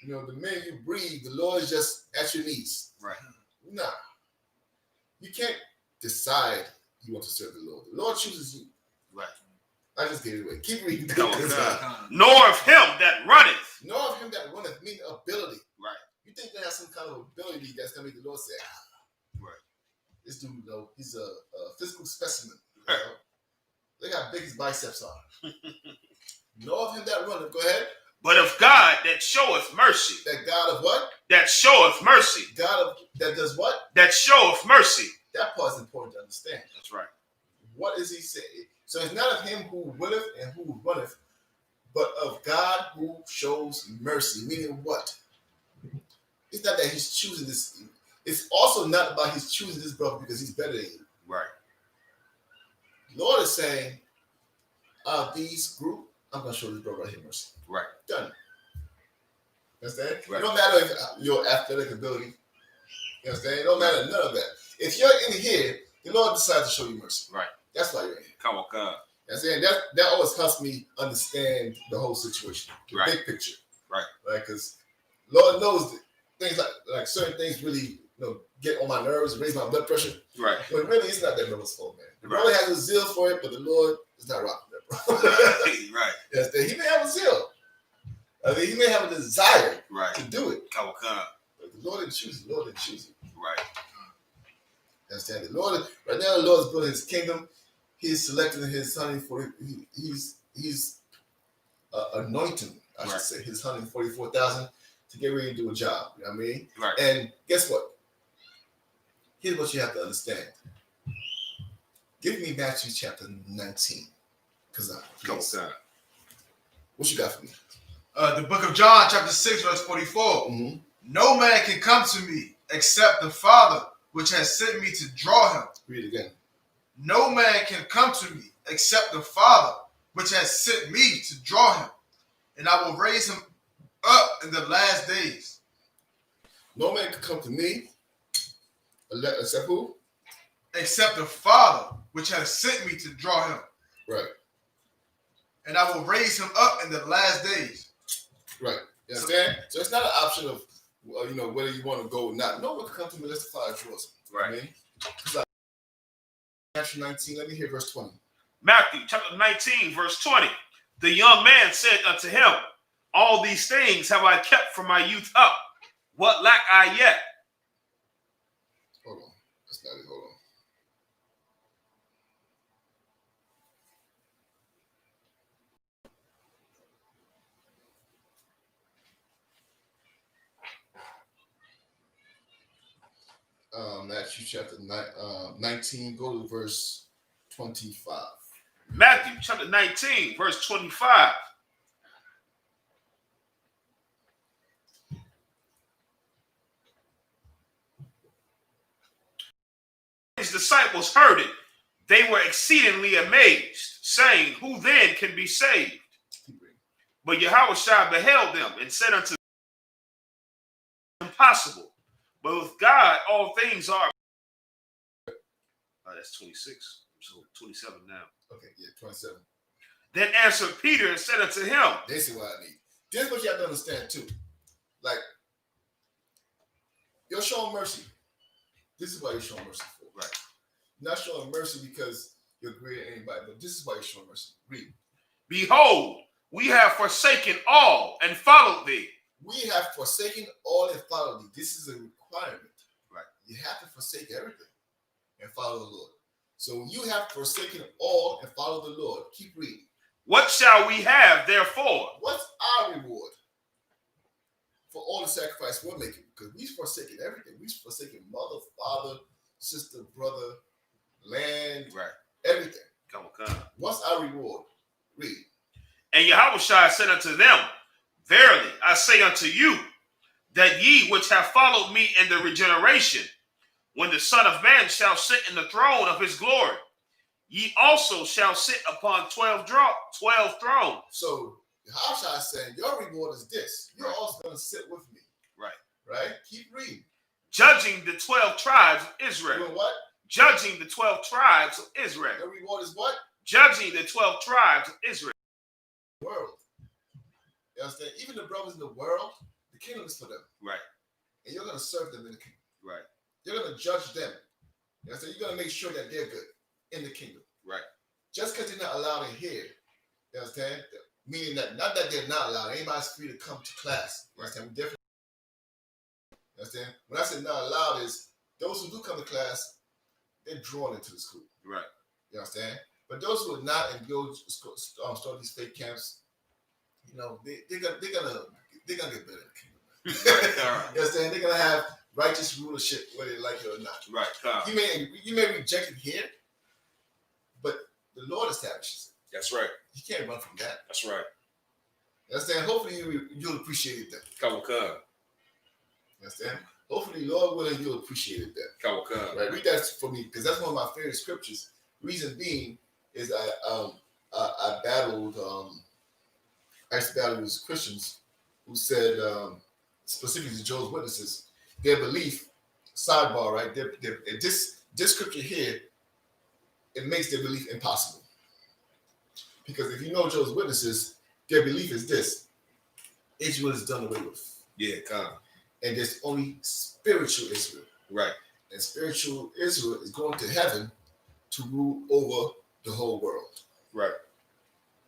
The minute you breathe, the Lord is just at your knees. Right. Nah. You can't decide you want to serve the Lord. The Lord chooses you. Right. I just gave it away. Keep reading. Come on. Nor of him that runneth. Nor of him that runneth, meaning ability. Right. You think they have some kind of ability that's gonna make the Lord say, Right. This dude, he's a physical specimen. Right. Look how big his biceps are. Nor of him that runneth. Go ahead. But of God that showeth mercy. That God of what? That showeth mercy. God of that does what? That showeth mercy. That part is important to understand. That's right. What is he saying? So it's not of him who willeth and who runneth, but of God who shows mercy. Meaning what? It's not that he's choosing this. It's also not about he's choosing this brother because he's better than you. Right. The Lord is saying, these group, I'm going to show this brother right here mercy. Right. Done. Understand? Right. It don't matter if your athletic ability. You understand? It don't matter none of that. If you're in here, the Lord decides to show you mercy. Right. That's why you're in here. Come on, God. That always helps me understand the whole situation, the Right. big picture. Right. Because Lord knows that things like certain things really get on my nerves, raise my blood pressure. Right. But really, it's not that brother's fault, man. The Right. brother has a zeal for it, but the Lord is not rocking that, bro. Right. Yes, he may have a zeal. He may have a desire Right. to do it. Come on. But the Lord didn't choose it. The Lord didn't choose it. Right. Understand? The Lord, right now, the Lord is building his kingdom. He's selecting his 140. He's anointing, I should Right. say, his 144,000 to get ready to do a job. You know what I mean? Right. And guess what? Here's what you have to understand. Give me Matthew chapter 19. Come on. What you got for me? The book of John, chapter 6, verse 44. Mm-hmm. No man can come to me except the Father, which has sent me to draw him. Read it again. No man can come to me except the Father, which has sent me to draw him. And I will raise him up in the last days. No man can come to me except who? Except the Father, which has sent me to draw him. Right. And I will raise him up in the last days. Right. You understand? So it's not an option of whether you want to go or not. No one can come to me unless the Father draws him. Right. I mean, Matthew 19, let me hear verse 20. Matthew chapter 19, verse 20. The young man said unto him, all these things have I kept from my youth up. What lack I yet? Hold on. That's not it. Hold on. Matthew chapter 19, go to verse 25. Matthew chapter 19, verse 25. His disciples heard it. They were exceedingly amazed, saying, who then can be saved? But Yahushua beheld them and said unto them, impossible. But with God, all things are. That's 26. So 27 now. Okay, yeah, 27. Then answered Peter and said unto him, This is what I need. This is what you have to understand too. Like, you're showing mercy. This is why you're showing mercy for. Right. You're not showing mercy because you're greater than anybody, but this is why you're showing mercy. Read. Behold, we have forsaken all and followed thee. We have forsaken all and followed thee. This is a requirement. Right. You have to forsake everything and follow the Lord. So you have forsaken all and follow the Lord. Keep reading. What shall we have therefore? What's our reward for all the sacrifice we're making? Because we've forsaken everything. We've forsaken mother, father, sister, brother, land, Right. everything. Come. What's our reward? Read. And Yahushua said unto them, verily, I say unto you, that ye which have followed me in the regeneration, when the Son of Man shall sit in the throne of his glory, ye also shall sit upon 12 thrones. So Yahushua is saying, your reward is this. You're also going to sit with me. Right. Right? Keep reading. Judging the 12 tribes of Israel. Doing what? Judging the 12 tribes of Israel. Your reward is what? Judging the 12 tribes of Israel. World. You understand? Even the brothers in the world, the kingdom is for them. Right. And you're going to serve them in the kingdom. Right. You're going to judge them. You understand? You're going to make sure that they're good in the kingdom. Right. Just because they're not allowed in here, you understand? Meaning that not that they're not allowed. Anybody's free to come to class. You understand? We definitely. You understand? When I say not allowed is those who do come to class, they're drawn into the school. Right. You understand? But those who are not and go start these fake camps, you know, they're gonna get better in the kingdom. Right. You understand? They're gonna have righteous rulership whether they like it or not. Right. You may reject it here, but the Lord establishes it. That's right. You can't run from that. That's right. You understand? Hopefully you'll appreciate it then. Come. You understand? Hopefully, Lord willing, you'll appreciate it then. Come. Right? Read that for me, because that's one of my favorite scriptures. Reason being is I used to battle with Christians who said, specifically to Jehovah's Witnesses, their belief, sidebar, right? This scripture here, it makes their belief impossible. Because if you know Jehovah's Witnesses, their belief is this: Israel is done away with. Yeah, come. And there's only spiritual Israel. Right. And spiritual Israel is going to heaven to rule over the whole world. Right.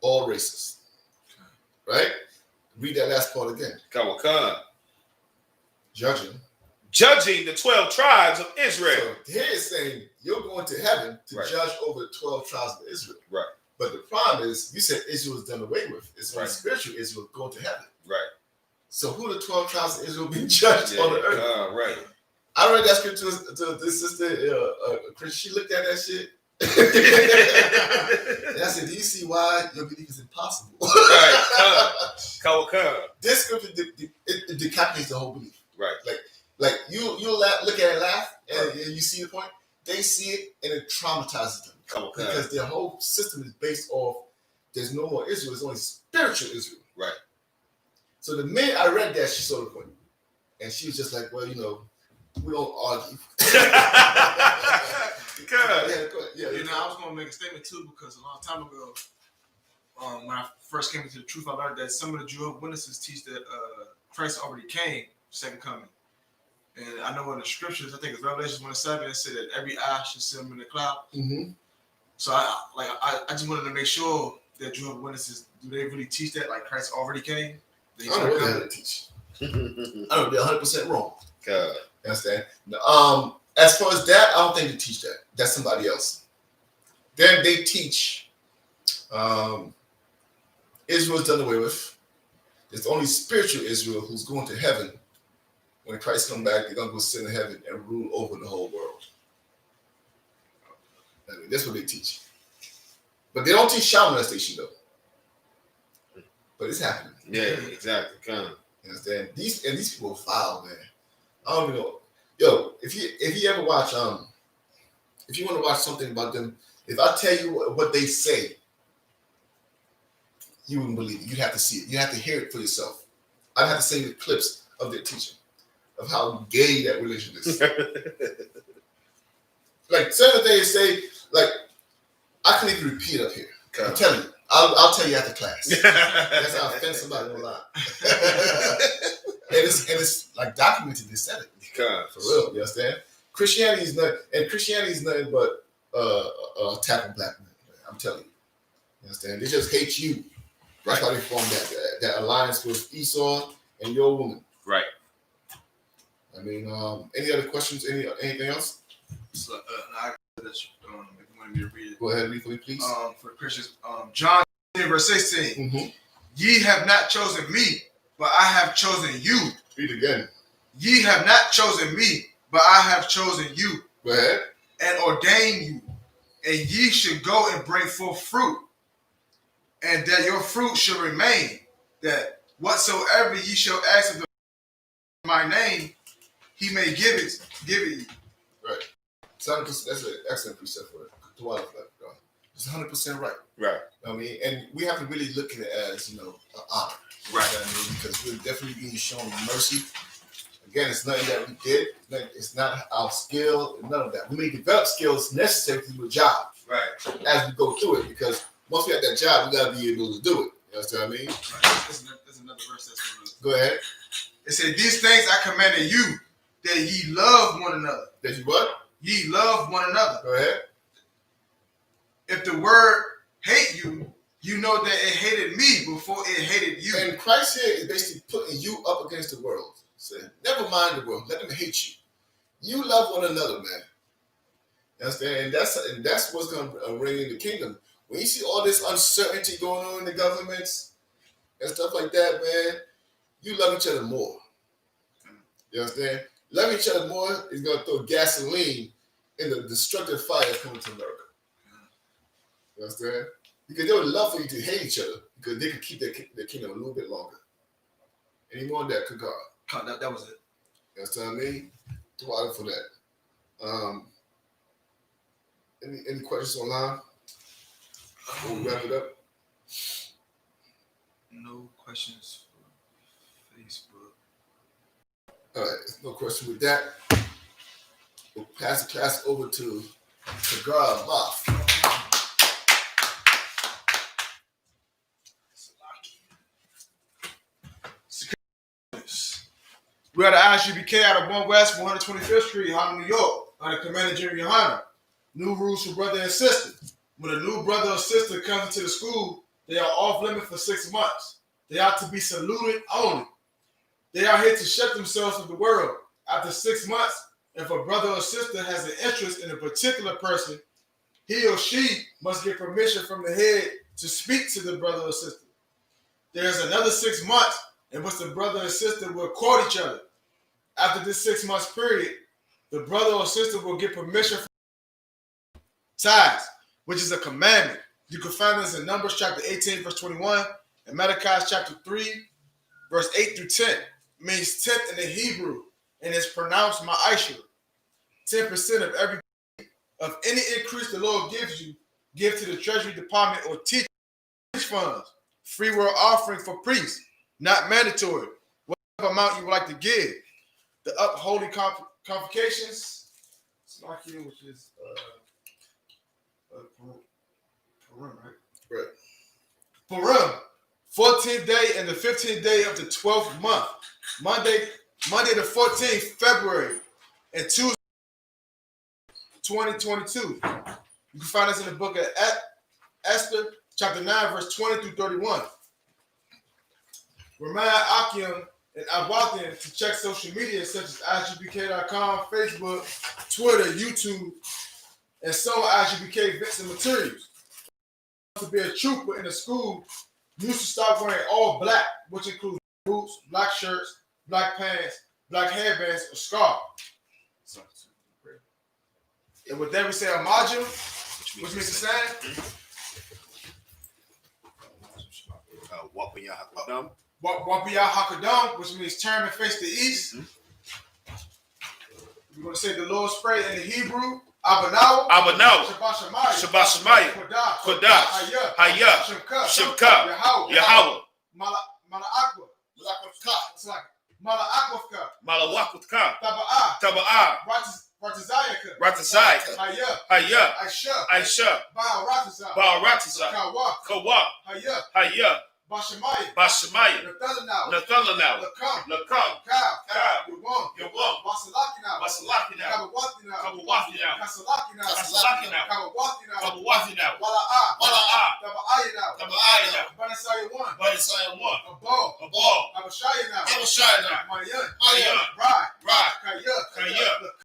All races. Right? Read that last part again. Come. Judging the 12 tribes of Israel. So here it's saying you're going to heaven to Right. judge over the 12 tribes of Israel. Right. But the problem is, you said Israel is done away with. It's only Right. spiritual Israel going to heaven. Right. So who are the 12 tribes of Israel being judged on the earth? Right. I read that scripture to this sister, Chris. She looked at that shit. And I said, do you see why your belief is impossible? Right. Come. This scripture it decapitates the whole belief. Right. Like you'll look at it and laugh, and you see the point. They see it and it traumatizes them. Come. Because their whole system is based off there's no more Israel, it's only spiritual Israel. Right. So the minute I read that, she saw the point. And she was just like, well, you know, we don't argue. Yeah, you know, I was going to make a statement too, because a long time ago, when I first came into the truth, I learned that some of the Jehovah's Witnesses teach that Christ already came, second coming. And I know in the scriptures, I think it's Revelation 1:7, it said that every eye should see him in the cloud. Mm-hmm. So I just wanted to make sure that Jehovah's Witnesses, do they really teach that, like Christ already came? I don't know what the hell they teach. I don't know, they're 100% wrong. God. You understand? As far as that, I don't think they teach that. That's somebody else. Then they teach Israel's done away with. It's only spiritual Israel who's going to heaven. When Christ comes back, they're going to go sit in heaven and rule over the whole world. I mean, that's what they teach. But they don't teach Shalom molestation, though. But it's happening. Yeah, exactly. Come. You understand? These people are foul, man. I don't even know. Yo, if you ever watch if you want to watch something about them, if I tell you what they say, you wouldn't believe it. You'd have to see it. You have to hear it for yourself. I'd have to send you clips of their teaching, of how gay that religion is. Like certain things they say, like I can't even repeat up here. Okay. I'm telling you. I'll tell you after class. That's how I offend somebody online. and it's like documented. They said it. God. For real, you understand? Christianity is nothing but attack on black men. I'm telling you. You understand? They just hate you. That's why they formed that alliance with Esau and your woman. Right. I mean, any other questions? Anything else? So, I if you wanted me to read it. Go ahead, read for me, please. For Christians, John 10, verse 16. Mm-hmm. Ye have not chosen me, but I have chosen you. Read again. Ye have not chosen me, but I have chosen you. Go ahead. And ordained you, and ye should go and bring forth fruit, and that your fruit should remain, that whatsoever ye shall ask of the my name, he may give it you. Right. 100%, that's an excellent precept for it. It's 100% right. Right. I mean, and we have to really look at it as, an honor. Right. I mean, because we're definitely being shown mercy. Again, it's nothing that we did. It's not our skill. None of that. We may develop skills necessary to do a job. Right. As we go through it, because once we have that job, we got to be able to do it. You understand what I mean? Right. There's another verse that's Go ahead. It said, these things I commanded you, that ye love one another. That you what? Ye love one another. Go ahead. If the word hate you, you know that it hated me before it hated you. And Christ here is basically putting you up against the world. Saying, never mind the world. Let them hate you. You love one another, man. You understand? And that's what's going to bring in the kingdom. When you see all this uncertainty going on in the governments and stuff like that, man, you love each other more. You understand? Loving each other more is going to throw gasoline in the destructive fire coming to America. You understand? Because they would love for you to hate each other because they could keep their kingdom a little bit longer. Any more on that, good God. That was it. You understand what I mean? To water for that. Any questions online? We'll wrap it up. No questions for Facebook. All right, no question with that. We'll pass the class over to God Moff. We are the I.S.U.P.K out of 1 West 125th Street, Harlem, New York, under Commander General YAHANNA. New rules for brother and sister. When a new brother or sister comes into the school, they are off limit for 6 months. They are to be saluted only. They are here to shut themselves from the world. After 6 months, if a brother or sister has an interest in a particular person, he or she must get permission from the head to speak to the brother or sister. There is another 6 months in which the brother and sister will court each other. After this 6 months period, the brother or sister will get permission from tithes, which is a commandment. You can find this in Numbers chapter 18, verse 21, and Malachi chapter 3, verse 8 through 10. It means tenth in the Hebrew, and it's pronounced ma'asher. 10% of any increase the Lord gives you, give to the Treasury Department or teach funds. Free will offering for priests, not mandatory. Whatever amount you would like to give. The upholy convocations, which is Purim, right? Right. Purim, 14th day and the 15th day of the 12th month. Monday the 14th February and Tuesday 2022. You can find us in the book of Esther, chapter 9, verse 20 through 31. Remind Akim and Abatin to check social media such as ISUPK.com, Facebook, Twitter, YouTube, and some I.S.U.P.K events and materials. To be a trooper in the school, you should start wearing all black, which includes boots, black shirts, black pants, black headbands, or scarf. And with that, we say Amaju, which means the same. Wapiya Hakadam, which means turn and face the east. We're going to say the Lord's Prayer in the Hebrew. Abanawa. Shabbat Shemayah. Kodash. Hayah. Shimka. Yahweh. Malawakutka. Taba'ah. Ratazayaka. Hayah. I.S.U.P.K. I.S.U.P.K. Baal Ratazah. Kawa. Hayah. Bashamaya. Bashamaya. Nathalanel. Nathalanel. Lakam. Lakam. Kal. Kal. Yawam. Yawam. Wasalakinal. Wasalakinal. Kabawatinal. Kabawatinal. Kasalakinal. Kasalakinal. Kabawatinal. Kabawatinal. Wala'a. Wala'a. Tabaayinal. Tabaayinal. Banasaya 1. Banasaya 1. Abal. Abal. Abashayinal. Abashayinal. Mayan. Mayan. Rai. Rai. Kaya. Kaya.